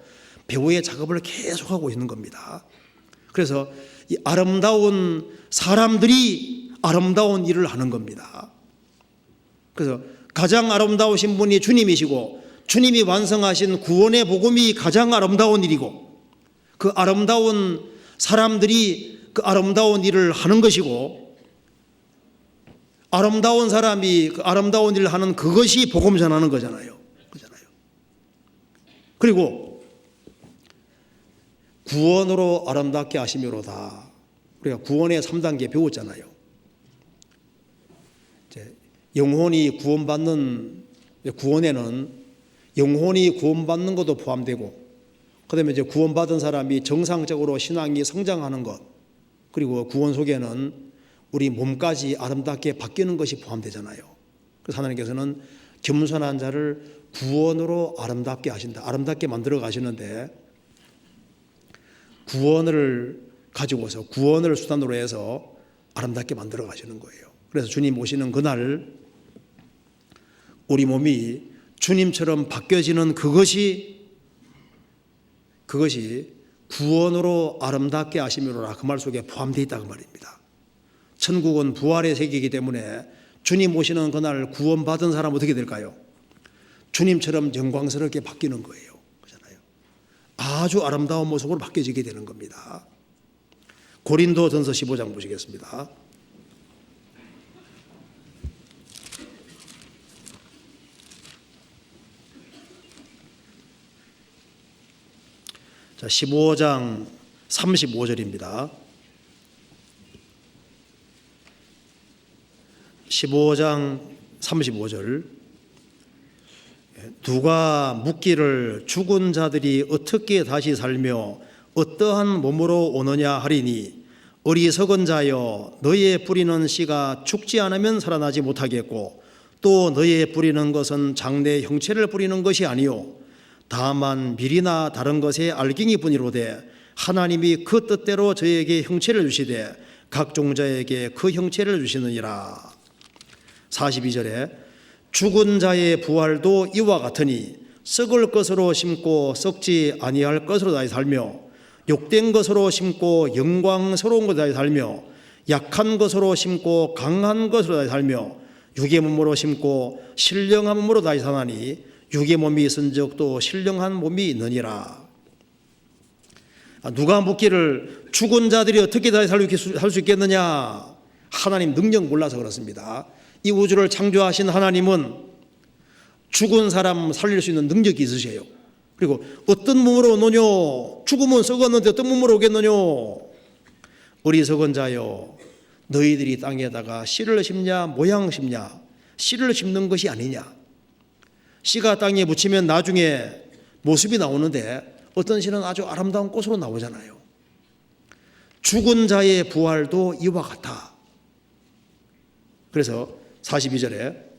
배우의 작업을 계속하고 있는 겁니다. 그래서 이 아름다운 사람들이 아름다운 일을 하는 겁니다. 그래서 가장 아름다우신 분이 주님이시고 주님이 완성하신 구원의 복음이 가장 아름다운 일이고 그 아름다운 사람들이 그 아름다운 일을 하는 것이고 아름다운 사람이 그 아름다운 일을 하는 그것이 복음 전하는 거잖아요. 그리고 구원으로 아름답게 하심이로다. 우리가 구원의 3단계 배웠잖아요. 영혼이 구원받는 구원에는 영혼이 구원받는 것도 포함되고 그다음에 이제 구원받은 사람이 정상적으로 신앙이 성장하는 것, 그리고 구원 속에는 우리 몸까지 아름답게 바뀌는 것이 포함되잖아요. 그래서 하나님께서는 겸손한 자를 구원으로 아름답게 하신다. 아름답게 만들어 가시는데 구원을 가지고서 구원을 수단으로 해서 아름답게 만들어 가시는 거예요. 그래서 주님 오시는 그날 우리 몸이 주님처럼 바뀌어지는 그것이 구원으로 아름답게 하심이로라. 그 말 속에 포함되어 있다 그 말입니다. 천국은 부활의 세계이기 때문에 주님 오시는 그날 구원받은 사람은 어떻게 될까요? 주님처럼 영광스럽게 바뀌는 거예요. 그렇잖아요. 아주 아름다운 모습으로 바뀌어지게 되는 겁니다. 고린도전서 15장 보시겠습니다. 자, 15장 35절입니다. 15장 35절. 누가 묻기를 죽은 자들이 어떻게 다시 살며 어떠한 몸으로 오느냐 하리니 어리석은 자여 너의 뿌리는 씨가 죽지 않으면 살아나지 못하겠고 또 너의 뿌리는 것은 장래 형체를 뿌리는 것이 아니요 다만 밀이나 다른 것의 알갱이 뿐이로되 하나님이 그 뜻대로 저에게 형체를 주시되 각 종자에게 그 형체를 주시느니라. 42절에 죽은 자의 부활도 이와 같으니 썩을 것으로 심고 썩지 아니할 것으로 다시 살며 욕된 것으로 심고 영광스러운 것으로 다시 살며 약한 것으로 심고 강한 것으로 다시 살며 육의 몸으로 심고 신령한 몸으로 다시 사나니 육의 몸이 있은즉 또 신령한 몸이 있느니라. 누가 묻기를 죽은 자들이 어떻게 다시 살 수 있겠느냐? 하나님 능력 몰라서 그렇습니다. 이 우주를 창조하신 하나님은 죽은 사람 살릴 수 있는 능력이 있으세요. 그리고 어떤 몸으로 오느뇨? 죽으면 썩었는데 어떤 몸으로 오겠느뇨? 어리석은 자여, 너희들이 땅에다가 씨를 심냐 모양 심냐? 씨를 심는 것이 아니냐? 씨가 땅에 묻히면 나중에 모습이 나오는데 어떤 씨는 아주 아름다운 꽃으로 나오잖아요. 죽은 자의 부활도 이와 같아. 그래서 42절에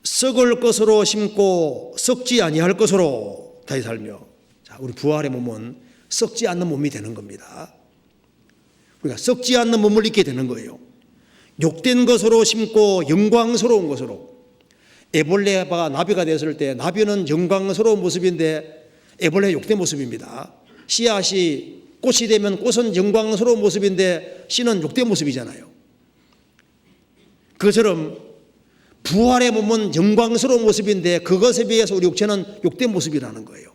썩을 것으로 심고 썩지 아니할 것으로 다시 살며, 자, 우리 부활의 몸은 썩지 않는 몸이 되는 겁니다. 우리가 썩지 않는 몸을 입게 되는 거예요. 욕된 것으로 심고 영광스러운 것으로. 애벌레가 나비가 됐을 때 나비는 영광스러운 모습인데 애벌레 욕된 모습입니다. 씨앗이 꽃이 되면 꽃은 영광스러운 모습인데 씨는 욕된 모습이잖아요. 그것처럼 부활의 몸은 영광스러운 모습인데 그것에 비해서 우리 육체는 욕된 모습이라는 거예요.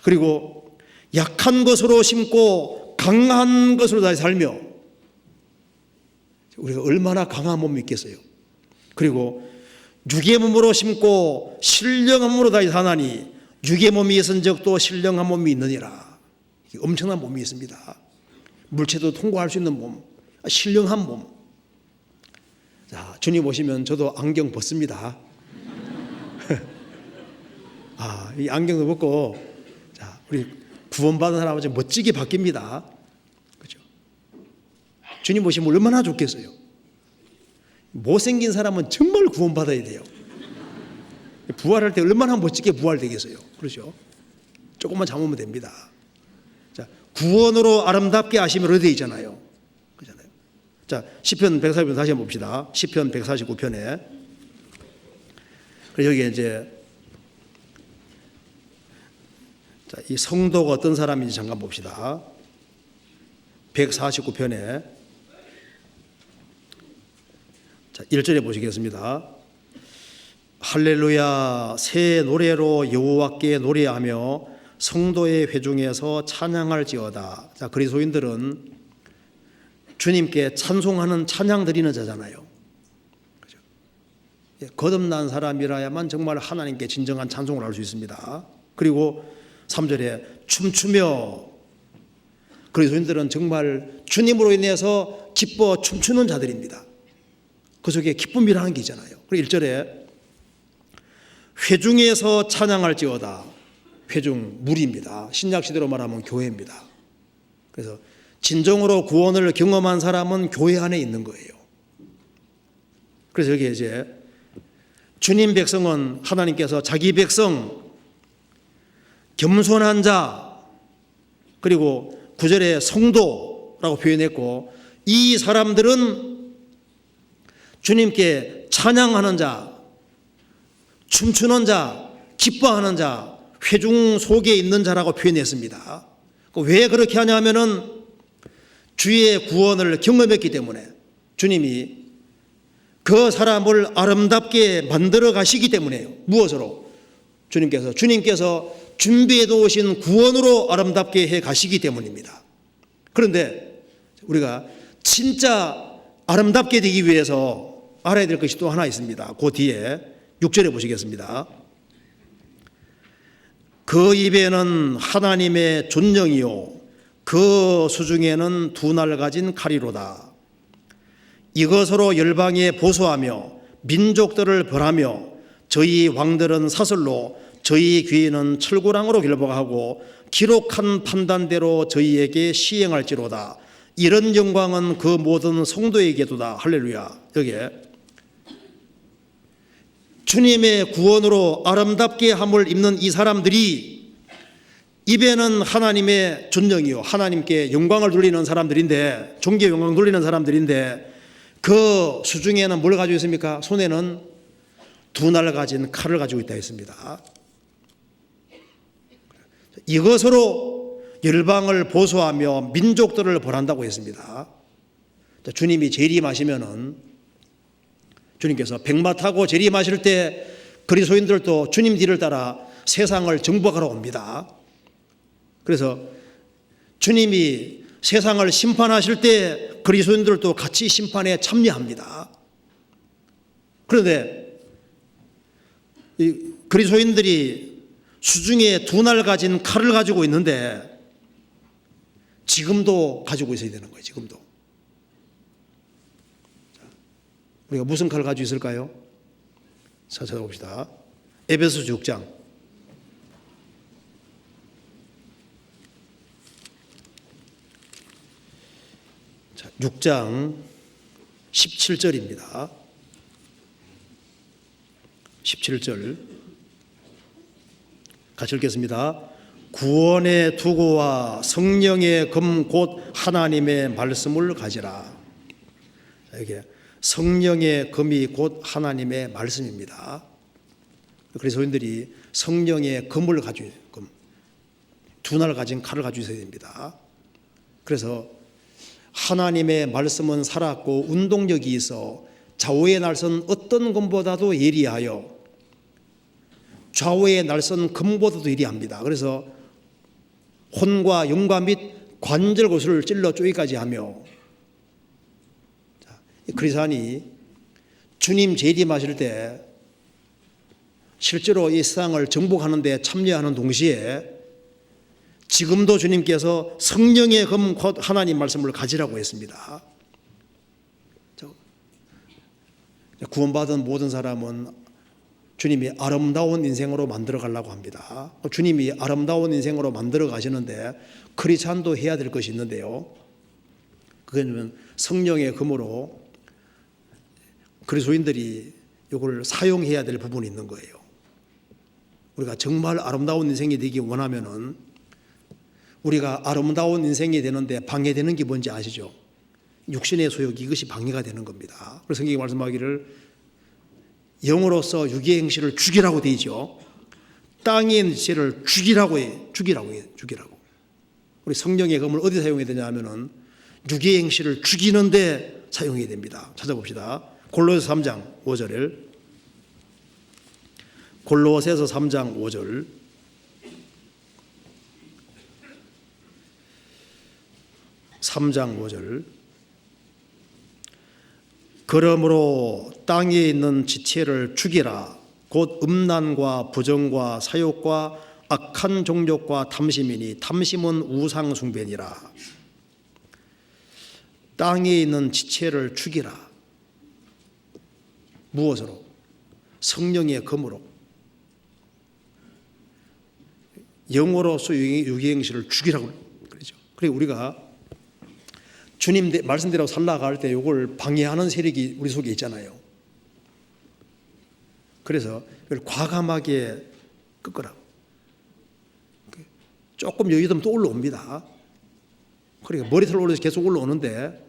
그리고 약한 것으로 심고 강한 것으로 다시 살며, 우리가 얼마나 강한 몸이 있겠어요. 그리고 육의 몸으로 심고 신령한 몸으로 다시 사나니 육의 몸이 있은 적도 신령한 몸이 있느니라. 엄청난 몸이 있습니다. 물체도 통과할 수 있는 몸, 신령한 몸. 자, 주님 오시면 저도 안경 벗습니다. 이 안경도 벗고, 자, 우리 구원받은 사람은 좀 멋지게 바뀝니다. 그죠? 주님 오시면 얼마나 좋겠어요. 못생긴 사람은 정말 구원받아야 돼요. 부활할 때 얼마나 멋지게 부활되겠어요. 그렇죠? 조금만 참으면 됩니다. 자, 구원으로 아름답게 하시면 어디 있잖아요. 그렇잖아요. 자, 시편 149편 다시 한번 봅시다. 시편 149편에 여기 이제 자, 이 성도가 어떤 사람인지 잠깐 봅시다. 149편에 자, 1절에 보시겠습니다. 할렐루야, 새 노래로 여호와께 노래하며 성도의 회중에서 찬양할지어다. 자, 그리스도인들은 주님께 찬송하는 찬양 드리는 자잖아요. 그죠? 거듭난 사람이라야만 정말 하나님께 진정한 찬송을 할 수 있습니다. 그리고 3절에 춤추며, 그리스도인들은 정말 주님으로 인해서 기뻐 춤추는 자들입니다. 그 속에 기쁨이라는 게 있잖아요. 그리고 1절에 회중에서 찬양할지어다. 회중, 무리입니다. 신약시대로 말하면 교회입니다. 그래서 진정으로 구원을 경험한 사람은 교회 안에 있는 거예요. 그래서 여기 이제 주님 백성은 하나님께서 자기 백성, 겸손한 자, 그리고 9절에 성도라고 표현했고, 이 사람들은 주님께 찬양하는 자, 춤추는 자, 기뻐하는 자, 회중 속에 있는 자라고 표현했습니다. 왜 그렇게 하냐면은 주의 구원을 경험했기 때문에, 주님이 그 사람을 아름답게 만들어 가시기 때문에요. 무엇으로? 주님께서 준비해 놓으신 구원으로 아름답게 해 가시기 때문입니다. 그런데 우리가 진짜 아름답게 되기 위해서 알아야 될 것이 또 하나 있습니다. 그 뒤에 6절에 보시겠습니다. 그 입에는 하나님의 존령이요 그 수중에는 두 날 가진 칼이로다. 이것으로 열방에 보소하며 민족들을 벌하며 저희 왕들은 사슬로 저희 귀인은 철구랑으로 결박하고 기록한 판단대로 저희에게 시행할지로다. 이런 영광은 그 모든 성도에게도다. 할렐루야. 여기에 주님의 구원으로 아름답게 함을 입는 이 사람들이 입에는 하나님의 존령이요 하나님께 영광을 돌리는 사람들인데, 존귀 영광 돌리는 사람들인데, 그 수중에는 뭘 가지고 있습니까? 손에는 두 날 가진 칼을 가지고 있다 했습니다. 이것으로 열방을 보소하며 민족들을 벌한다고 했습니다. 주님이 재림하시면은, 주님께서 백마 타고 재림하실 때 그리스도인들도 주님 뒤를 따라 세상을 정복하러 옵니다. 그래서 주님이 세상을 심판하실 때 그리스도인들도 같이 심판에 참여합니다. 그런데 이 그리스도인들이 수중에 두 날 가진 칼을 가지고 있는데 지금도 가지고 있어야 되는 거예요. 지금도. 우리가 무슨 칼을 가지고 있을까요? 찾아봅시다. 에베소서 6장. 자, 6장 17절입니다. 17절 같이 읽겠습니다. 구원의 투구와 성령의 금 곧 하나님의 말씀을 가지라. 자, 이게 성령의 금이 곧 하나님의 말씀입니다. 그리스도인들이 성령의 금을 가지고 금, 두 날 가진 칼을 가지고 있어야 됩니다. 그래서 하나님의 말씀은 살았고 운동력이 있어 좌우의 날선 어떤 금보다도 예리하여 좌우의 날선 금보다도 예리합니다. 그래서 혼과 영과 및 관절 곳을 찔러 쪼기까지 하며, 그리스도인이 주님 재림하실 때 실제로 이 세상을 정복하는 데 참여하는 동시에 지금도 주님께서 성령의 금 곧 하나님 말씀을 가지라고 했습니다. 구원받은 모든 사람은 주님이 아름다운 인생으로 만들어 가려고 합니다. 주님이 아름다운 인생으로 만들어 가시는데 크리스찬도 해야 될 것이 있는데요. 그건 성령의 금으로 그리스도인들이 이걸 사용해야 될 부분이 있는 거예요. 우리가 정말 아름다운 인생이 되기 원하면은 우리가 아름다운 인생이 되는데 방해되는 게 뭔지 아시죠? 육신의 소욕, 이것이 방해가 되는 겁니다. 그래서 성경이 말씀하기를 영으로서 육의 행실을 죽이라고 되어 있죠. 땅의 행실을 죽이라고 해. 죽이라고. 우리 성령의 검을 어디 사용해야 되냐 하면은 육의 행실을 죽이는데 사용해야 됩니다. 찾아봅시다. 골로새서 3장 5절을. 골로새서 3장 5절. 그러므로 땅에 있는 지체를 죽이라. 곧 음란과 부정과 사욕과 악한 종족과 탐심이니 탐심은 우상 숭배니라. 땅에 있는 지체를 죽이라. 무엇으로? 성령의 검으로. 영으로서 육의 행실을 죽이라고 그러죠. 그리고 우리가 주님 말씀대로 살아갈 때 이걸 방해하는 세력이 우리 속에 있잖아요. 그래서 이걸 과감하게 꺾으라고. 조금 여유되면 또 올라옵니다. 그러니까 머리털 올라서 계속 올라오는데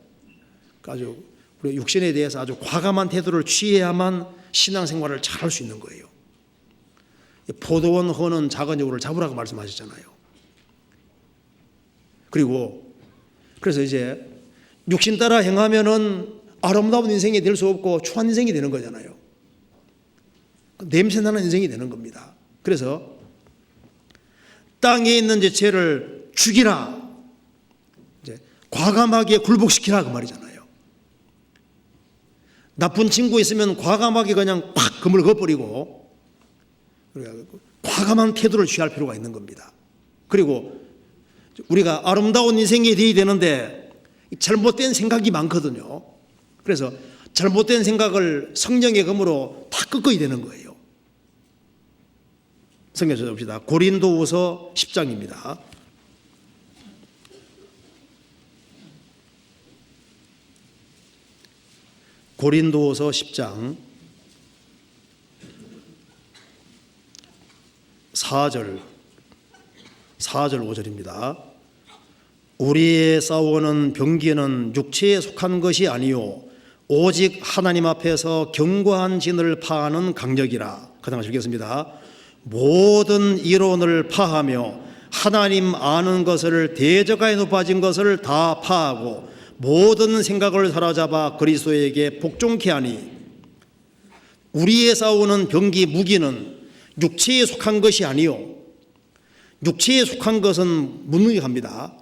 아주 우리 육신에 대해서 아주 과감한 태도를 취해야만 신앙생활을 잘 할 수 있는 거예요. 포도원 허는 작은 여우를 잡으라고 말씀하셨잖아요. 그래서 이제 육신 따라 행하면은 아름다운 인생이 될 수 없고 추한 인생이 되는 거잖아요. 냄새나는 인생이 되는 겁니다. 그래서 땅에 있는 지체를 죽이라. 이제 과감하게 굴복시키라 그 말이잖아요. 나쁜 친구 있으면 과감하게 그냥 팍 금을 그어버리고 과감한 태도를 취할 필요가 있는 겁니다. 그리고 우리가 아름다운 인생이 되어야 되는데 잘못된 생각이 많거든요. 그래서 잘못된 생각을 성령의 검으로 다 꺾어야 되는 거예요. 성경 찾아봅시다. 고린도후서 10장입니다. 고린도후서 10장 4절 5절입니다. 우리의 싸우는 병기는 육체에 속한 것이 아니요 오직 하나님 앞에서 견고한 진을 파하는 강력이라. 그 다음 읽겠습니다. 모든 이론을 파하며 하나님 아는 것을 대적하에 높아진 것을 다 파하고 모든 생각을 사로잡아 그리스도에게 복종케 하니 우리의 싸우는 병기 무기는 육체에 속한 것이 아니요 육체에 속한 것은 무능력합니다.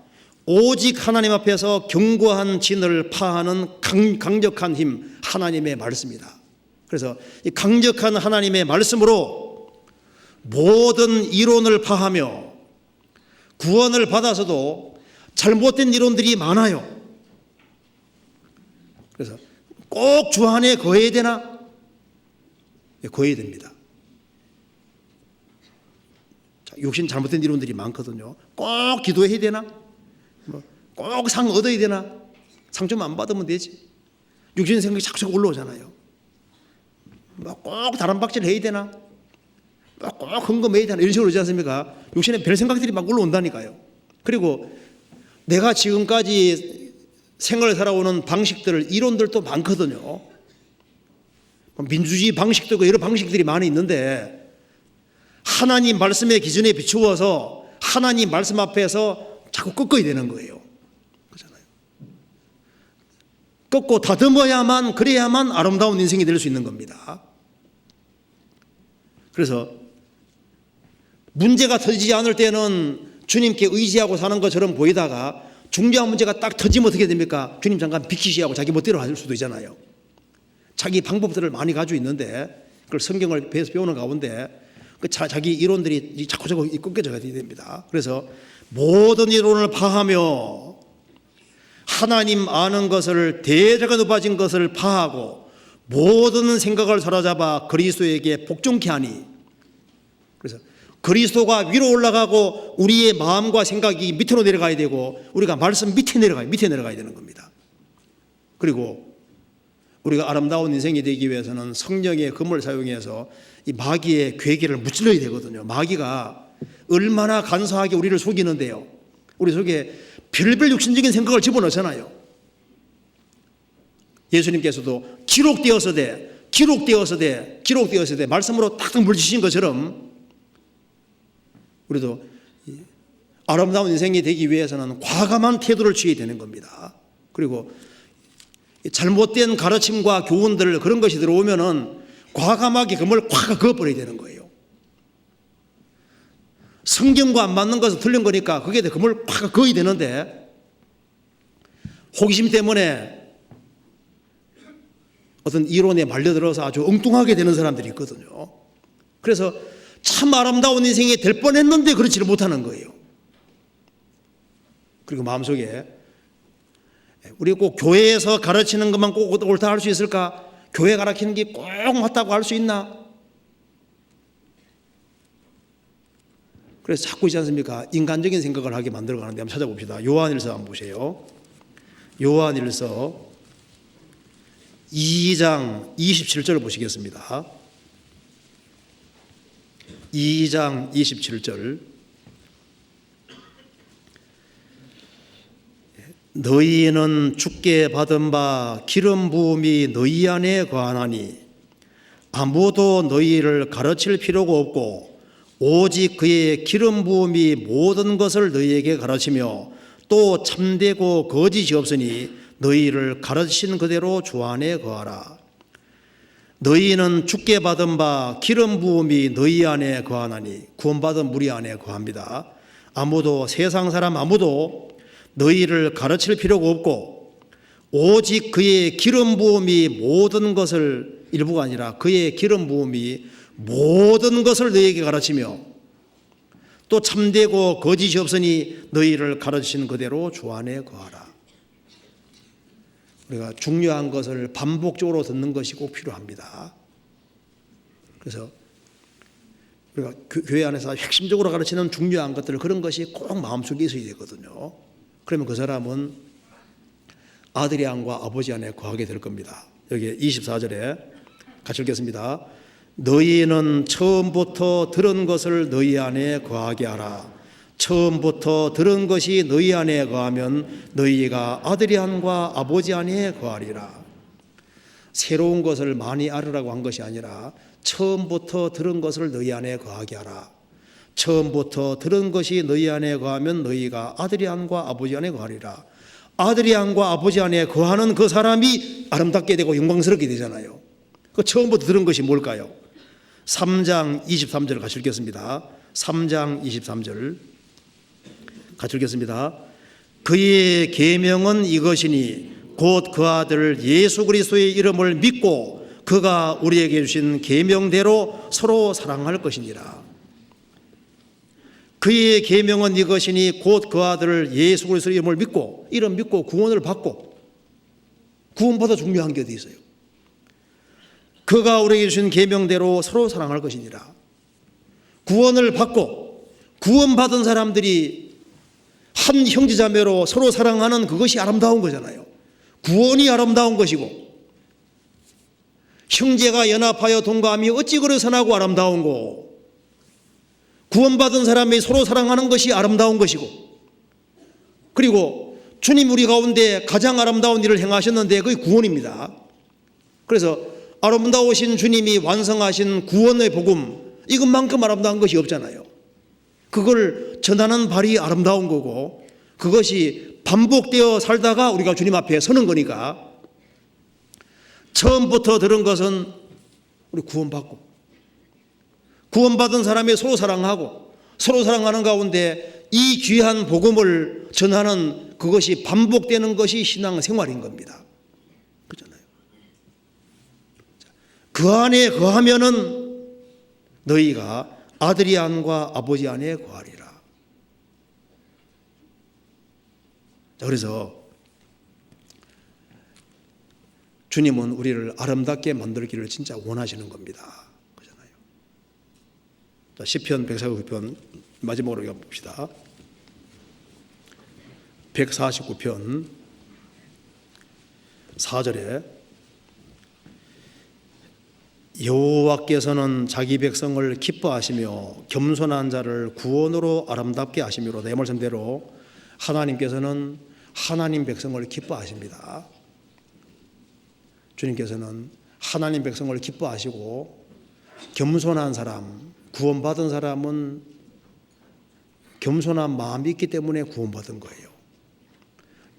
오직 하나님 앞에서 견고한 진을 파하는 강력한 힘, 하나님의 말씀이다. 그래서 이 강력한 하나님의 말씀으로 모든 이론을 파하며 구원을 받아서도 잘못된 이론들이 많아요. 그래서 꼭 주 안에 거해야 되나? 거해야 됩니다. 육신 잘못된 이론들이 많거든요. 꼭 기도해야 되나? 꼭 상 얻어야 되나? 상 좀 안 받으면 되지. 육신 생각이 자꾸 올라오잖아요. 꼭 다른 박질 해야 되나? 꼭 헌금해야 되나? 이런 식으로 그러지 않습니까? 육신에 별 생각들이 막 올라온다니까요. 그리고 내가 지금까지 생활을 살아오는 방식들, 이론들도 많거든요. 민주주의 방식도 있고 여러 방식들이 많이 있는데 하나님 말씀의 기준에 비추어서 하나님 말씀 앞에서 자꾸 꺾어야 되는 거예요. 그렇잖아요. 꺾고 다듬어야만, 그래야만 아름다운 인생이 될 수 있는 겁니다. 그래서 문제가 터지지 않을 때는 주님께 의지하고 사는 것처럼 보이다가 중요한 문제가 딱 터지면 어떻게 됩니까? 주님 잠깐 비키시하고 자기 멋대로 할 수도 있잖아요. 자기 방법들을 많이 가지고 있는데 그걸 성경을 배워서 배우는 가운데 자기 이론들이 자꾸 꺾여져야 됩니다. 그래서 모든 이론을 파하며 하나님 아는 것을 대적에 높아진 것을 파하고 모든 생각을 사로잡아 그리스도에게 복종케 하니, 그래서 그리스도가 위로 올라가고 우리의 마음과 생각이 밑으로 내려가야 되고 우리가 말씀 밑에 내려가야 되는 겁니다. 그리고 우리가 아름다운 인생이 되기 위해서는 성령의 검을 사용해서 이 마귀의 괴계를 무찔러야 되거든요. 마귀가 얼마나 간사하게 우리를 속이는데요. 우리 속에 별별 육신적인 생각을 집어넣잖아요. 예수님께서도 기록되어서되 말씀으로 딱 물리치신 것처럼 우리도 아름다운 인생이 되기 위해서는 과감한 태도를 취해야 되는 겁니다. 그리고 잘못된 가르침과 교훈들 그런 것이 들어오면은 과감하게 그걸 콱 그어버려야 되는 거예요. 성경과 안 맞는 것은 틀린 거니까 그게 그걸 콱 그어야 되는데 호기심 때문에 어떤 이론에 말려들어서 아주 엉뚱하게 되는 사람들이 있거든요. 그래서 참 아름다운 인생이 될 뻔했는데 그렇지를 못하는 거예요. 그리고 마음속에 우리 꼭 교회에서 가르치는 것만 꼭 옳다 할 수 있을까? 교회 가르치는 게 꼭 맞다고 할 수 있나? 그래서 자꾸 있지 않습니까? 인간적인 생각을 하게 만들어가는데 한번 찾아봅시다. 요한일서 한번 보세요. 요한일서 2장 27절을 보시겠습니다. 2장 27절. 너희는 주께 받은 바 기름 부음이 너희 안에 거하나니 아무도 너희를 가르칠 필요가 없고 오직 그의 기름 부음이 모든 것을 너희에게 가르치며 또 참되고 거짓이 없으니 너희를 가르치신 그대로 주 안에 거하라. 너희는 주께 받은 바 기름 부음이 너희 안에 거하나니, 구원받은 우리 안에 거합니다. 아무도, 세상 사람 아무도 너희를 가르칠 필요가 없고 오직 그의 기름 부음이 모든 것을, 일부가 아니라 그의 기름 부음이 모든 것을 너희에게 가르치며 또 참되고 거짓이 없으니 너희를 가르치신 그대로 주 안에 거하라. 우리가 중요한 것을 반복적으로 듣는 것이 꼭 필요합니다. 그래서 우리가 교회 안에서 핵심적으로 가르치는 중요한 것들, 그런 것이 꼭 마음속에 있어야 되거든요. 그러면 그 사람은 아들의 안과 아버지 안에 거하게 될 겁니다. 여기 24절에 같이 읽겠습니다. 너희는 처음부터 들은 것을 너희 안에 거하게 하라. 처음부터 들은 것이 너희 안에 거하면 너희가 아들의 안과 아버지 안에 거하리라. 새로운 것을 많이 알으라고 한 것이 아니라 처음부터 들은 것을 너희 안에 거하게 하라. 처음부터 들은 것이 너희 안에 거하면 너희가 아들의 안과 아버지 안에 거하리라. 아들의 안과 아버지 안에 거하는 그 사람이 아름답게 되고 영광스럽게 되잖아요. 그 처음부터 들은 것이 뭘까요? 3장 23절 같이 읽겠습니다. 3장 23절 같이 읽겠습니다. 그의 계명은 이것이니 곧 그 아들 예수 그리스도의 이름을 믿고 그가 우리에게 주신 계명대로 서로 사랑할 것이니라. 그의 계명은 이것이니 곧 그 아들 예수 그리스도의 이름을 믿고, 이름 믿고 구원을 받고, 구원보다 중요한 게 어디 있어요? 그가 우리에게 주신 계명대로 서로 사랑할 것이니라. 구원을 받고 구원받은 사람들이 한 형제자매로 서로 사랑하는 그것이 아름다운 거잖아요. 구원이 아름다운 것이고, 형제가 연합하여 동감이 어찌 그리 선하고 아름다운 거, 구원받은 사람이 서로 사랑하는 것이 아름다운 것이고, 그리고 주님 우리 가운데 가장 아름다운 일을 행하셨는데 그게 구원입니다. 그래서 아름다우신 주님이 완성하신 구원의 복음, 이것만큼 아름다운 것이 없잖아요. 그걸 전하는 발이 아름다운 거고, 그것이 반복되어 살다가 우리가 주님 앞에 서는 거니까, 처음부터 들은 것은 우리 구원받고, 구원받은 사람이 서로 사랑하고, 서로 사랑하는 가운데 이 귀한 복음을 전하는 그것이 반복되는 것이 신앙생활인 겁니다. 그렇잖아요. 그 안에 거하면은 너희가 아들이 안과 아버지 안에 거하리라. 그래서 주님은 우리를 아름답게 만들기를 진짜 원하시는 겁니다. 그렇잖아요. 자, 시편 149편 마지막으로 봅시다. 149편 4절에 여호와께서는 자기 백성을 기뻐하시며 겸손한 자를 구원으로 아름답게 하시미로다. 이 말씀대로 하나님께서는 하나님 백성을 기뻐하십니다. 주님께서는 하나님 백성을 기뻐하시고, 겸손한 사람, 구원받은 사람은 겸손한 마음이 있기 때문에 구원받은 거예요.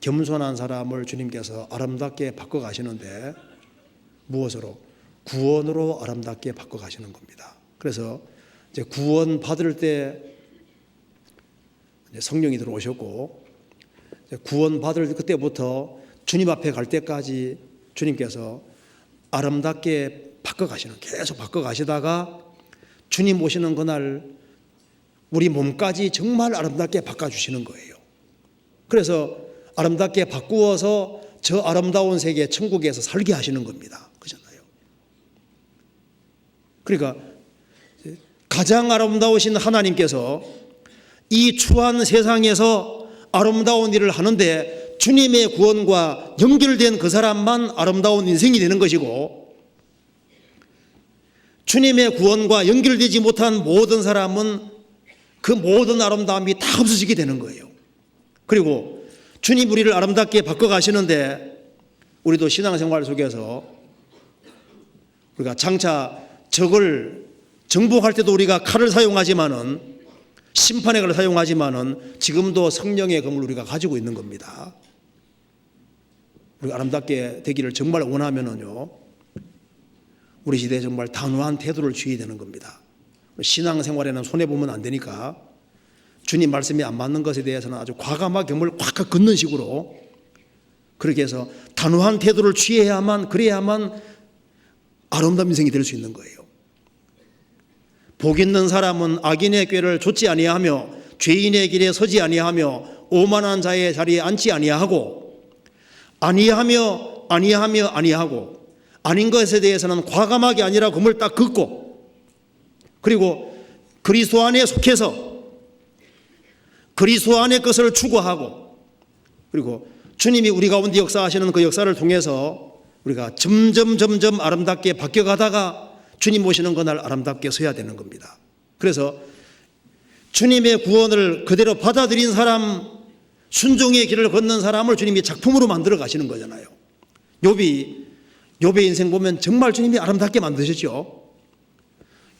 겸손한 사람을 주님께서 아름답게 바꿔가시는데 무엇으로? 구원으로 아름답게 바꿔가시는 겁니다. 그래서 이제 구원 받을 때 성령이 들어오셨고, 구원 받을 그때부터 주님 앞에 갈 때까지 주님께서 아름답게 바꿔가시는, 계속 바꿔가시다가 주님 오시는 그날 우리 몸까지 정말 아름답게 바꿔주시는 거예요. 그래서 아름답게 바꾸어서 저 아름다운 세계 천국에서 살게 하시는 겁니다. 그렇잖아요. 그러니까 가장 아름다우신 하나님께서 이 추한 세상에서 아름다운 일을 하는데 주님의 구원과 연결된 그 사람만 아름다운 인생이 되는 것이고, 주님의 구원과 연결되지 못한 모든 사람은 그 모든 아름다움이 다 없어지게 되는 거예요. 그리고 주님 우리를 아름답게 바꿔가시는데, 우리도 신앙생활 속에서 우리가 장차 적을 정복할 때도 우리가 칼을 사용하지만은, 심판의 칼을 사용하지만은 지금도 성령의 검을 우리가 가지고 있는 겁니다. 우리가 아름답게 되기를 정말 원하면은요, 우리 시대에 정말 단호한 태도를 취해야 되는 겁니다. 신앙생활에는 손해보면 안 되니까 주님 말씀이 안 맞는 것에 대해서는 아주 과감하게 검을 꽉 긋는 식으로 그렇게 해서 단호한 태도를 취해야만, 그래야만 아름다운 인생이 될 수 있는 거예요. 복 있는 사람은 악인의 꾀를 좇지 아니하며 죄인의 길에 서지 아니하며 오만한 자의 자리에 앉지 아니하고 아니하고 아닌 것에 대해서는 과감하게 아니라 검을 딱 긋고, 그리고 그리스도 안에 속해서 그리스도 안의 것을 추구하고, 그리고 주님이 우리 가운데 역사하시는 그 역사를 통해서 우리가 점점 아름답게 바뀌어가다가 주님 오시는 그날 아름답게 서야 되는 겁니다. 그래서 주님의 구원을 그대로 받아들인 사람, 순종의 길을 걷는 사람을 주님이 작품으로 만들어 가시는 거잖아요. 욥의 인생 보면 정말 주님이 아름답게 만드셨죠.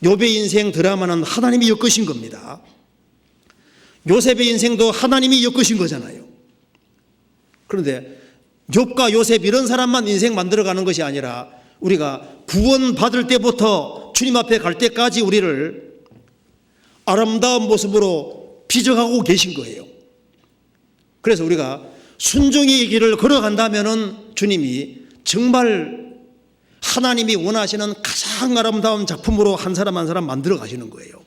욥의 인생 드라마는 하나님이 엮으신 겁니다. 요셉의 인생도 하나님이 엮으신 거잖아요. 그런데 욥과 요셉 이런 사람만 인생 만들어가는 것이 아니라 우리가 구원받을 때부터 주님 앞에 갈 때까지 우리를 아름다운 모습으로 빚어가고 계신 거예요. 그래서 우리가 순종의 길을 걸어간다면은 주님이 정말 하나님이 원하시는 가장 아름다운 작품으로 한 사람 한 사람 만들어 가시는 거예요.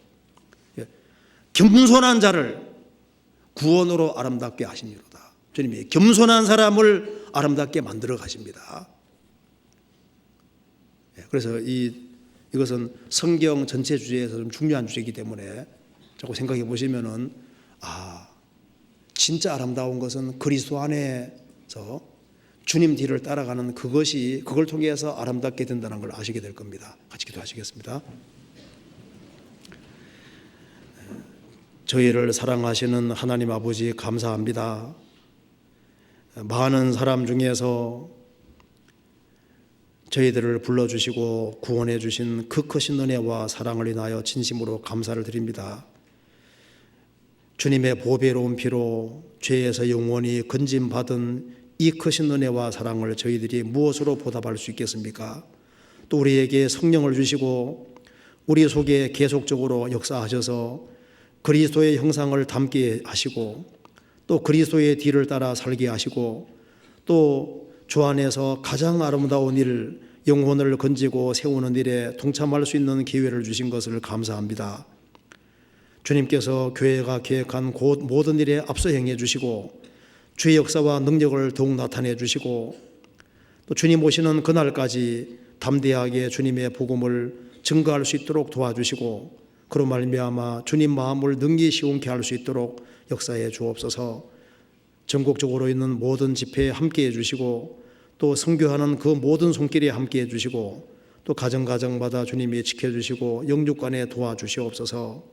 겸손한 자를 구원으로 아름답게 하시니로다. 주님이 겸손한 사람을 아름답게 만들어 가십니다. 그래서 이것은 성경 전체 주제에서 좀 중요한 주제이기 때문에 자꾸 생각해 보시면은 진짜 아름다운 것은 그리스도 안에서 주님 뒤를 따라가는 그걸 통해서 아름답게 된다는 걸 아시게 될 겁니다. 같이 기도하시겠습니다. 저희를 사랑하시는 하나님 아버지 감사합니다. 많은 사람 중에서 저희들을 불러주시고 구원해 주신 그 크신 은혜와 사랑을 인하여 진심으로 감사를 드립니다. 주님의 보배로운 피로 죄에서 영원히 건짐받은 이 크신 은혜와 사랑을 저희들이 무엇으로 보답할 수 있겠습니까? 또 우리에게 성령을 주시고 우리 속에 계속적으로 역사하셔서 그리스도의 형상을 담게 하시고 또 그리스도의 뒤를 따라 살게 하시고 또 주 안에서 가장 아름다운 일, 영혼을 건지고 세우는 일에 동참할 수 있는 기회를 주신 것을 감사합니다. 주님께서 교회가 계획한 곧 모든 일에 앞서 행해 주시고 주의 역사와 능력을 더욱 나타내 주시고 또 주님 오시는 그날까지 담대하게 주님의 복음을 증거할 수 있도록 도와주시고 그로 말미암아 주님 마음을 능히 시원케 할 수 있도록 역사해 주옵소서. 전국적으로 있는 모든 집회에 함께해 주시고 또 선교하는 그 모든 손길에 함께해 주시고 또 가정마다 주님이 지켜주시고 영육간에 도와주시옵소서.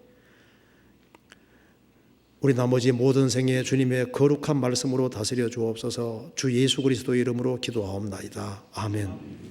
우리 나머지 모든 생에 주님의 거룩한 말씀으로 다스려 주옵소서. 주 예수 그리스도의 이름으로 기도하옵나이다. 아멘.